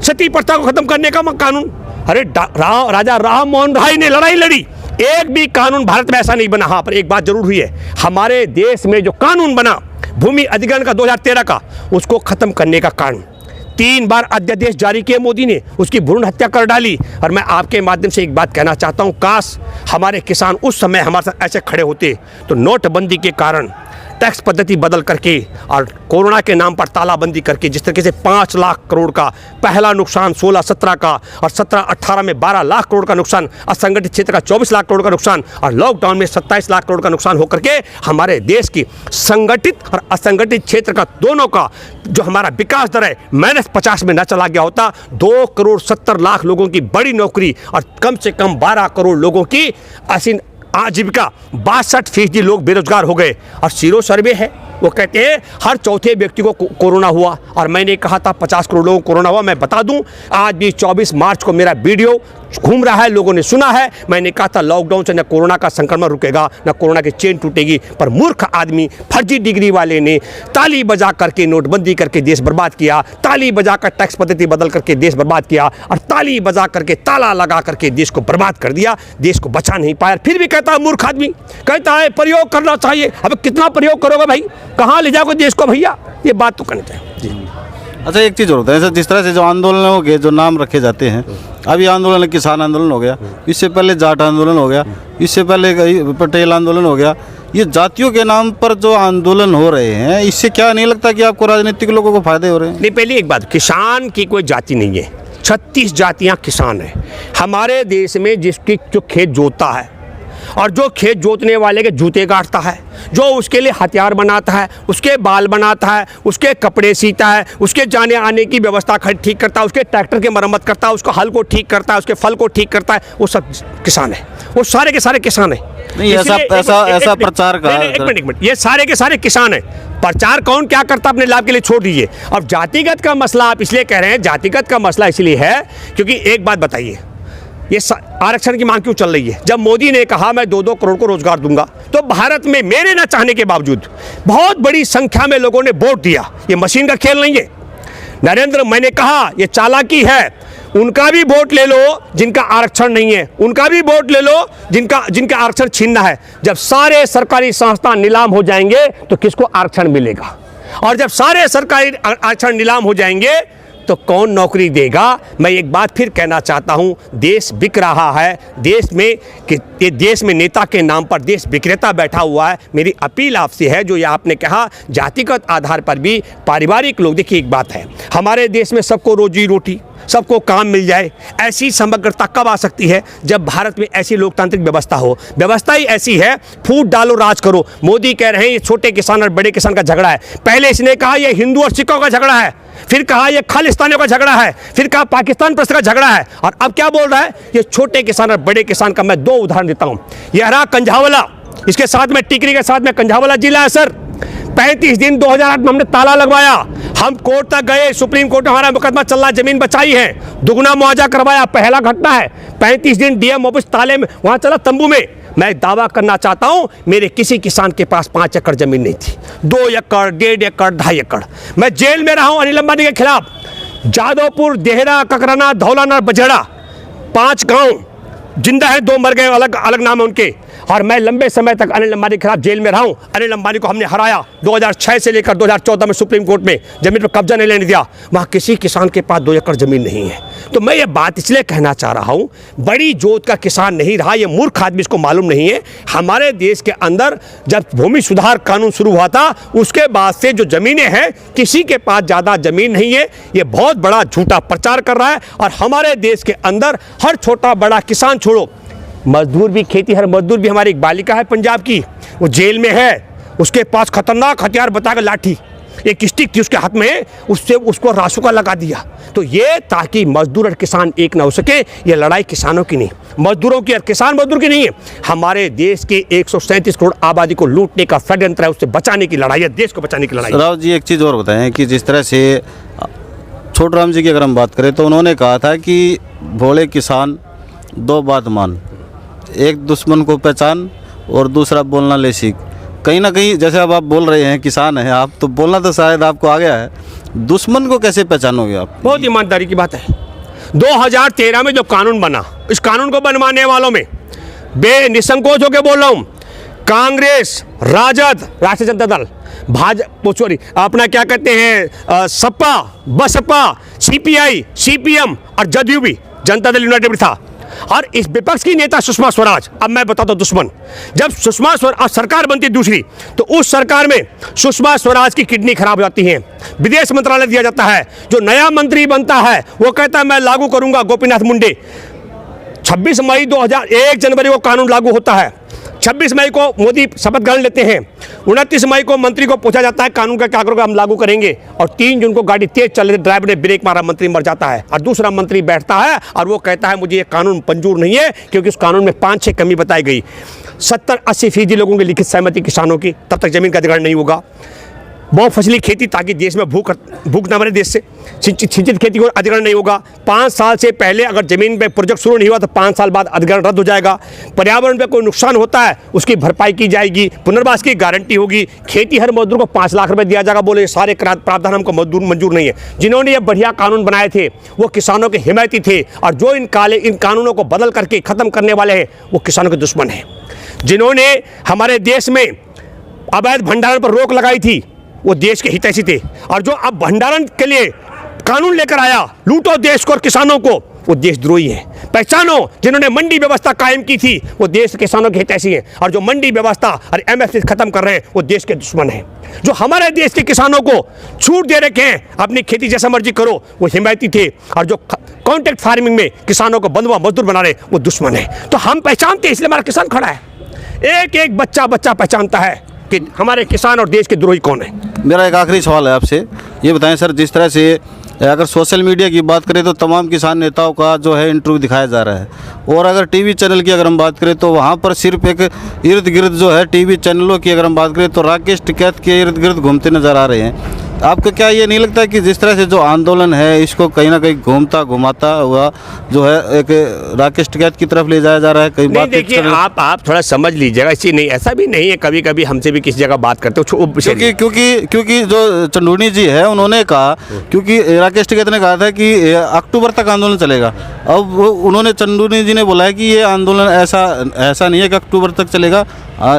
सती प्रथा को खत्म करने का कानून। अरे राजा राम मोहन राय ने लड़ाई लड़ी, एक भी कानून भारत में ऐसा नहीं बना। हाँ, पर एक बात जरूर हुई है, हमारे देश में जो कानून बना भूमि अधिग्रहण का 2013 का, उसको खत्म करने का कानून 3 बार अध्यादेश जारी किए मोदी ने, उसकी भ्रूण हत्या कर डाली। और मैं आपके माध्यम से एक बात कहना चाहता हूं, काश हमारे किसान उस समय हमारे साथ ऐसे खड़े होते। तो नोटबंदी के कारण टैक्स पद्धति बदल करके और कोरोना के नाम पर तालाबंदी करके जिस तरीके से 5 लाख करोड़ का पहला नुकसान 16-17 का और 17-18 में 12 लाख करोड़ का नुकसान, असंगठित क्षेत्र का 24 लाख करोड़ का नुकसान और लॉकडाउन में 27 लाख करोड़ का नुकसान होकर के हमारे देश की संगठित और असंगठित क्षेत्र का दोनों का जो हमारा विकास दर है -50 में न चला गया होता, 2 करोड़ 70 लाख लोगों की बड़ी नौकरी और कम से कम 12 करोड़ लोगों की आजीविका, 62% लोग बेरोजगार हो गए। और सीरो सर्वे है, वो कहते हैं हर चौथे व्यक्ति को कोरोना हुआ। और मैंने कहा था 50 करोड़ लोगों को कोरोना हुआ। मैं बता दूं, आज भी 24 मार्च को मेरा वीडियो घूम रहा है, लोगों ने सुना है। मैंने कहा था लॉकडाउन से न कोरोना का संक्रमण रुकेगा, न कोरोना की चेन टूटेगी। पर मूर्ख आदमी, फर्जी डिग्री वाले ने ताली बजा करके नोटबंदी करके देश बर्बाद किया, ताली बजा कर टैक्स पद्धति बदल करके देश बर्बाद किया और ताली बजा करके ताला लगा करके देश को बर्बाद कर दिया, देश को बचा नहीं पाया। फिर भी कहता है मूर्ख आदमी, कहता है प्रयोग करना चाहिए। अब कितना प्रयोग करोगे भाई, कहाँ ले जाओगे देश को भैया? ये बात तो करनी चाहिए जी। अच्छा, एक चीज़ और होता है, ऐसा जिस तरह से जो आंदोलनों के जो नाम रखे जाते हैं, अभी आंदोलन किसान आंदोलन हो गया, इससे पहले जाट आंदोलन हो गया, इससे पहले पटेल आंदोलन हो गया, ये जातियों के नाम पर जो आंदोलन हो रहे हैं, इससे क्या नहीं लगता कि आपको राजनीतिक लोगों को फायदे हो रहे हैं? नहीं, पहली एक बात, किसान की कोई जाति नहीं है, 36 जातियाँ किसान हैं हमारे देश में। जिसकी जो खेत जोतता है और जो खेत जोतने वाले के जूते काटता है, जो उसके लिए हथियार बनाता है, उसके बाल बनाता है, उसके कपड़े सीता है, उसके जाने आने की व्यवस्था ठीक करता है, उसके ट्रैक्टर की मरम्मत करता है, उसको हल को ठीक करता है, उसके फल को ठीक करता है, वो सब किसान है, वो सारे के सारे किसान है। नहीं, ऐसा प्रचार का एक मिनट, ये सारे के सारे किसान है। प्रचार कौन क्या करता अपने लाभ के लिए छोड़ दीजिए। अब जातिगत का मसला आप इसलिए कह रहे हैं, जातिगत का मसला इसलिए है क्योंकि एक बात बताइए, ये आरक्षण की मांग क्यों चल रही है? जब मोदी ने कहा मैं 2-2 करोड़ को रोजगार दूंगा, तो भारत में मेरे न चाहने के बावजूद बहुत बड़ी संख्या में लोगों ने वोट दिया। ये मशीन का खेल नहीं है नरेंद्र, मैंने कहा ये चालाकी है। उनका भी वोट ले लो जिनका आरक्षण नहीं है, उनका भी वोट ले लो जिनका आरक्षण छीनना है। जब सारे सरकारी संस्थान नीलाम हो जाएंगे तो किसको आरक्षण मिलेगा? और जब सारे सरकारी आरक्षण नीलाम हो जाएंगे तो कौन नौकरी देगा? मैं एक बात फिर कहना चाहता हूं, देश बिक रहा है, देश में नेता के नाम पर देश विक्रेता बैठा हुआ है। मेरी अपील आपसे है, जो ये आपने कहा जातिगत आधार पर भी पारिवारिक लोग, देखिए एक बात है, हमारे देश में सबको रोजी रोटी, सबको काम मिल जाए, ऐसी समग्रता कब आ सकती है? जब भारत में ऐसी लोकतांत्रिक व्यवस्था हो। व्यवस्था ही ऐसी है, फूट डालो राज करो। मोदी कह रहे हैं ये छोटे किसान और बड़े किसान का झगड़ा है। पहले इसने कहा ये हिंदू और सिखों का झगड़ा है, फिर कहा ये खालिस्तानियों का झगड़ा है, फिर कहा पाकिस्तान प्रश्न का झगड़ा है, और अब क्या बोल रहा है? ये छोटे किसान और बड़े किसान का मैं 2 उदाहरण देता हूं। यह रहा कंझावला, इसके साथ में टिकरी के साथ में कंझावला जिला है सर। 35 दिन 2008 में हमने ताला लगवाया, हम कोर्ट तक गए, सुप्रीम कोर्ट में हमारा मुकदमा चल रहा, जमीन बचाई है, दुगना मुआवजा करवाया, पहला घटना है। 35 दिन डीएम ऑफिस ताले में वहां चला, तंबू में। मैं दावा करना चाहता हूं मेरे किसी किसान के पास 5 एकड़ जमीन नहीं थी, 2 एकड़, 1.5 एकड़, 2.5 एकड़। मैं जेल में रहा हूं अनिल अंबानी के खिलाफ। जादवपुर, देहरा, ककराना, धौलाना, बजड़ा, 5 गांव जिंदा है, 2 मर गए, अलग अलग नाम है उनके। और मैं लंबे समय तक अनिल अंबानी के खिलाफ जेल में रहा हूं। अनिल अंबानी को हमने हराया 2006 से लेकर 2014 में सुप्रीम कोर्ट में, जमीन पर कब्जा नहीं लेने दिया। वहां किसी किसान के पास 2 एकड़ जमीन नहीं है। तो मैं ये बात इसलिए कहना चाह रहा हूं, बड़ी जोत का किसान नहीं रहा, ये मूर्ख आदमी, इसको मालूम नहीं है। हमारे देश के अंदर जब भूमि सुधार कानून शुरू हुआ था, उसके बाद से जो जमीनें हैं, किसी के पास ज्यादा जमीन नहीं है। ये बहुत बड़ा झूठा प्रचार कर रहा है। और हमारे देश के अंदर हर छोटा बड़ा किसान छोड़ो, मजदूर भी, खेती हर मजदूर भी, हमारी एक बालिका है पंजाब की, वो जेल में है, उसके पास खतरनाक हथियार बताकर लाठी, एक स्टिक थी उसके हाथ में, उससे उसको रासुका लगा दिया। तो ये ताकि मजदूर और किसान एक ना हो सके। ये लड़ाई किसानों की नहीं, मजदूरों की और किसान मजदूर की नहीं है, हमारे देश के 137 करोड़ आबादी को लूटने का षड्यंत्र है, उससे बचाने की लड़ाई है, देश को बचाने की लड़ाई। राव जी एक चीज़ और बताएं कि जिस तरह से छोटराम जी की अगर हम बात करें तो उन्होंने कहा था कि भोले किसान 2 बात मान, एक दुश्मन को पहचान और दूसरा बोलना ले सीख। कहीं ना कहीं जैसे अब आप बोल रहे हैं, किसान हैं आप, तो बोलना तो शायद आपको आ गया है, दुश्मन को कैसे पहचानोगे आप? बहुत ईमानदारी की बात है। 2013 में जो कानून बना, इस कानून को बनवाने वालों में बेनिसंकोच होकर बोल रहा हूं, कांग्रेस, राजद, राष्ट्रीय जनता दल, भाजपा, सॉरी अपना क्या कहते हैं, सपा, बसपा, सीपीआई, सीपीएम और जदयू भी, जनता दल यूनाइटेड भी था। और इस विपक्ष की नेता सुषमा स्वराज, अब मैं बताता हूं दुश्मन, जब सुषमा स्वराज सरकार बनती दूसरी, तो उस सरकार में सुषमा स्वराज की किडनी खराब हो जाती है, विदेश मंत्रालय दिया जाता है। जो नया मंत्री बनता है वो कहता है मैं लागू करूंगा, गोपीनाथ मुंडे। 26 मई 2001 जनवरी को कानून लागू होता है, 26 मई को मोदी शपथ ग्रहण लेते हैं, 29 मई को मंत्री को पूछा जाता है कानून का क्या करोगे, हम लागू करेंगे। और 3 जून को गाड़ी तेज चल रही, ड्राइवर ने ब्रेक मारा, मंत्री मर जाता है। और दूसरा मंत्री बैठता है और वो कहता है मुझे ये कानून मंजूर नहीं है, क्योंकि उस कानून में 5-6 कमी बताई गई। 70-80% लोगों की लिखित सहमति किसानों की, तब तक जमीन का अधिग्रहण नहीं होगा। बहुफसली खेती, ताकि देश में भूख ना मरे, देश से सिंचित खेती को अधिग्रहण नहीं होगा। 5 साल से पहले अगर जमीन पे प्रोजेक्ट शुरू नहीं हुआ तो 5 साल बाद अधिग्रहण रद्द हो जाएगा। पर्यावरण पे कोई नुकसान होता है उसकी भरपाई की जाएगी, पुनर्वास की गारंटी होगी। खेती हर मजदूर को 5 लाख रुपए दिया जाएगा। बोले सारे प्रावधान हमको मजदूर मंजूर नहीं है। जिन्होंने ये बढ़िया कानून बनाए थे वो किसानों के हिमायती थे, और जो इन कानूनों को बदल करके खत्म करने वाले हैं वो किसानों के दुश्मन हैं। जिन्होंने हमारे देश में अवैध भंडारण पर रोक लगाई थी वो देश के हितैषी थे, और जो अब भंडारण के लिए कानून लेकर आया, लूटो देश को और किसानों को, वो देशद्रोही है। पहचानो, जिन्होंने मंडी व्यवस्था कायम की थी वो देश के किसानों के हितैषी हैं, और जो मंडी व्यवस्था और एमएसपी खत्म कर रहे हैं वो देश के दुश्मन हैं। जो हमारे देश के किसानों को छूट दे रखे हैं, अपनी खेती जैसा मर्जी करो, वो हिमायती थे, और जो कॉन्ट्रैक्ट फार्मिंग में किसानों को बंधुआ मजदूर बना रहे वो दुश्मन है। तो हम पहचानते हैं, इसलिए हमारा किसान खड़ा है। एक एक बच्चा पहचानता है कि हमारे किसान और देश के द्रोही कौन है। मेरा एक आखिरी सवाल है आपसे, ये बताएं सर, जिस तरह से अगर सोशल मीडिया की बात करें तो तमाम किसान नेताओं का जो है इंटरव्यू दिखाया जा रहा है, और अगर टीवी चैनल की अगर हम बात करें तो वहाँ पर सिर्फ एक इर्द गिर्द जो है टीवी चैनलों की अगर हम बात करें तो राकेश टिकैत के इर्द गिर्द घूमते नज़र आ रहे हैं। आपको क्या ये नहीं लगता कि जिस तरह से जो आंदोलन है इसको कहीं ना कहीं घूमता हुआ जो है एक राकेश टिकैत की तरफ ले जाया जा रहा है? कई बात देखिए, आप थोड़ा समझ लीजिएगा, इसी नहीं, ऐसा भी नहीं है, कभी कभी हमसे भी किसी जगह बात करते हो, क्योंकि जो चंदूनी जी है उन्होंने कहा, क्योंकि राकेश टिकैत ने कहा था कि अक्टूबर तक आंदोलन चलेगा। अब उन्होंने, चंदूनी जी ने बोला है कि ये आंदोलन ऐसा नहीं है कि अक्टूबर तक चलेगा।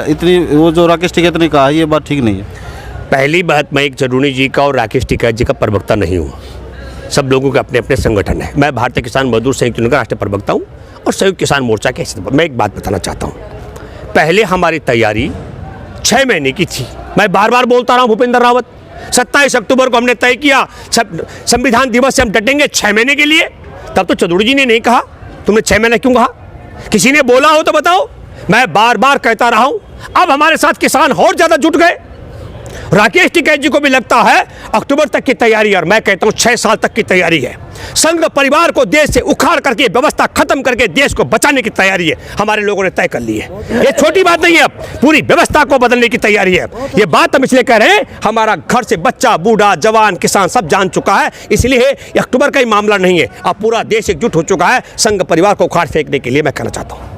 इतनी वो जो राकेश टिकैत ने कहा ये बात ठीक नहीं है। पहली बात, मैं एक जरूरी जी का और राकेश टिकैत जी का प्रवक्ता नहीं हूँ। सब लोगों के अपने अपने संगठन है। मैं भारतीय किसान मजदूर संयुक्त यूनियन का राष्ट्रीय प्रवक्ता हूँ और संयुक्त किसान मोर्चा के हिस्से। मैं एक बात बताना चाहता हूँ, पहले हमारी तैयारी 6 महीने की थी। मैं बार बार बोलता रहा हूँ, भूपेंद्र रावत, 27 अक्टूबर को हमने तय किया संविधान दिवस से हम डटेंगे 6 महीने के लिए। तब तो चौधरी जी ने नहीं कहा, तुमने 6 महीने क्यों कहा? किसी ने बोला हो तो बताओ। मैं बार बार कहता रहा हूं। अब हमारे साथ किसान और ज्यादा जुट गए। राकेश टिकैत जी को भी लगता है अक्टूबर तक की तैयारी, और मैं कहता हूं 6 साल तक की तैयारी है। संघ परिवार को देश से उखाड़ करके व्यवस्था खत्म करके देश को बचाने की तैयारी है, हमारे लोगों ने तय कर ली है। ये छोटी बात नहीं है, अब पूरी व्यवस्था को बदलने की तैयारी है। ये बात हम इसलिए कह रहे हैं, हमारा घर से बच्चा, बूढ़ा, जवान, किसान सब जान चुका है। इसलिए अक्टूबर का ही मामला नहीं है, अब पूरा देश एकजुट हो चुका है संघ परिवार को उखाड़ फेंकने के लिए। मैं कहना चाहता हूँ।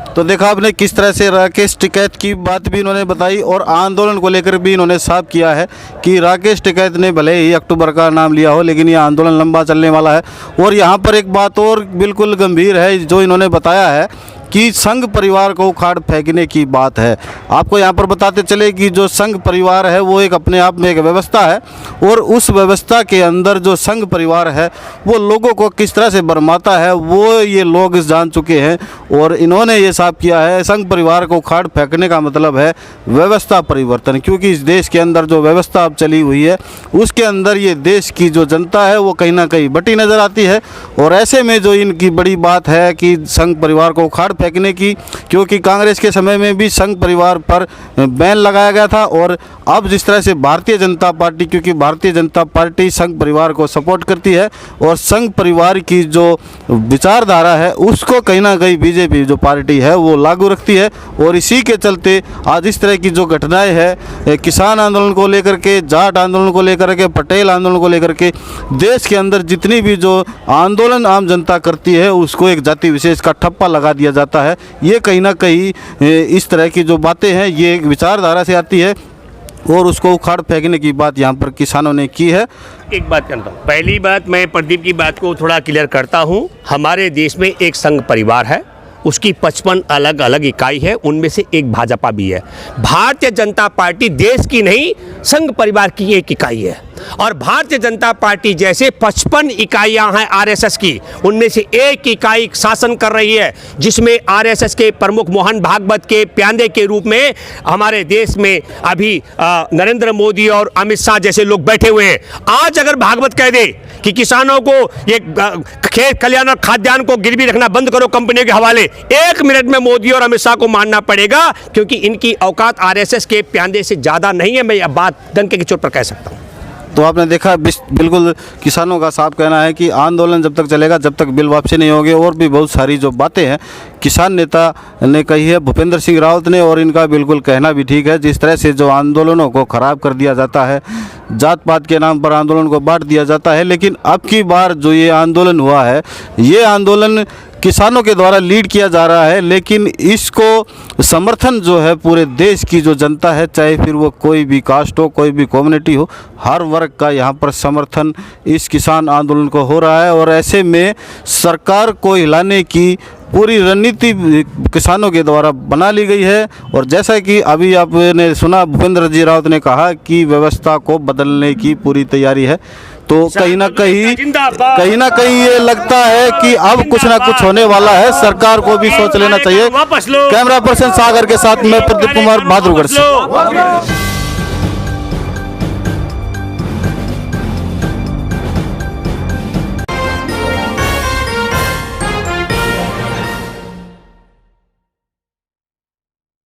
तो देखा आपने किस तरह से राकेश टिकैत की बात भी इन्होंने बताई और आंदोलन को लेकर भी इन्होंने साफ किया है कि राकेश टिकैत ने भले ही अक्टूबर का नाम लिया हो, लेकिन यह आंदोलन लंबा चलने वाला है। और यहाँ पर एक बात और बिल्कुल गंभीर है जो इन्होंने बताया है कि संघ परिवार को उखाड़ फेंकने की बात है। आपको यहाँ पर बताते चले कि जो संघ परिवार है वो एक अपने आप में एक व्यवस्था है, और उस व्यवस्था के अंदर जो संघ परिवार है वो लोगों को किस तरह से बरमाता है वो ये लोग जान चुके हैं। और इन्होंने ये साफ किया है, संघ परिवार को उखाड़ फेंकने का मतलब है व्यवस्था परिवर्तन, क्योंकि इस देश के अंदर जो व्यवस्था अब चली हुई है उसके अंदर ये देश की जो जनता है वो कहीं ना कहीं बटी नज़र आती है। और ऐसे में जो इनकी बड़ी बात है कि संघ परिवार को उखाड़ फेंकने की, क्योंकि कांग्रेस के समय में भी संघ परिवार पर बैन लगाया गया था, और अब जिस तरह से भारतीय जनता पार्टी, क्योंकि भारतीय जनता पार्टी संघ परिवार को सपोर्ट करती है और संघ परिवार की जो विचारधारा है उसको कहीं ना कहीं बीजेपी जो पार्टी है वो लागू रखती है। और इसी के चलते आज इस तरह की जो घटनाएं हैं, किसान आंदोलन को लेकर के, जाट आंदोलन को लेकर के, पटेल आंदोलन को लेकर के, देश के अंदर जितनी भी जो आंदोलन आम जनता करती है उसको एक जाति विशेष का ठप्पा लगा दिया जाता है। ये कहीं ना कहीं इस तरह की जो बातें हैं ये एक विचारधारा से आती है और उसको उखाड़ फेंकने की बात यहाँ पर किसानों ने की है। एक बात करता हूँ, पहली बात मैं प्रदीप की बात को थोड़ा क्लियर करता हूँ। हमारे देश में एक संघ परिवार है, उसकी 55 अलग अलग इकाई है, उनमें से एक भाजपा भी है। भारतीय जनता पार्टी देश की नहीं, संघ परिवार की एक इकाई है। और भारतीय जनता पार्टी जैसे 55 इकाइयां हैं आरएसएस की, उनमें से एक इकाई शासन कर रही है, जिसमें आरएसएस के प्रमुख मोहन भागवत के प्यादे के रूप में हमारे देश में अभी नरेंद्र मोदी और अमित शाह जैसे लोग बैठे हुए हैं। आज अगर भागवत कह दे कि किसानों को ये खेत खलिहान और खाद्यान्न को गिरवी रखना बंद करो कंपनियों के हवाले, 1 मिनट में मोदी और अमित शाह को मानना पड़ेगा, क्योंकि इनकी औकात आरएसएस के प्यादे से ज़्यादा नहीं है। मैं यह बात डंके की चोट पर कह सकता हूँ। तो आपने देखा बिल्कुल किसानों का साफ कहना है कि आंदोलन जब तक चलेगा, जब तक बिल वापसी नहीं होगी। और भी बहुत सारी जो बातें हैं किसान नेता ने कही है, भूपेंद्र सिंह रावत ने, और इनका बिल्कुल कहना भी ठीक है। जिस तरह से जो आंदोलनों को ख़राब कर दिया जाता है, जात पात के नाम पर आंदोलन को बांट दिया जाता है, लेकिन अब की बार जो ये आंदोलन हुआ है ये आंदोलन किसानों के द्वारा लीड किया जा रहा है, लेकिन इसको समर्थन जो है पूरे देश की जो जनता है, चाहे फिर वो कोई भी कास्ट हो, कोई भी कम्युनिटी हो, हर वर्ग का यहाँ पर समर्थन इस किसान आंदोलन को हो रहा है। और ऐसे में सरकार को हिलाने की पूरी रणनीति किसानों के द्वारा बना ली गई है। और जैसा कि अभी आपने सुना, भूपेंद्र जी रावत ने कहा कि व्यवस्था को बदलने की पूरी तैयारी है। तो कहीं ना कहीं ये लगता है कि अब कुछ ना कुछ होने वाला है, सरकार को भी सोच लेना चाहिए। कैमरा पर्सन सागर के साथ मैं प्रदीप कुमार, बहादुरगढ़ से।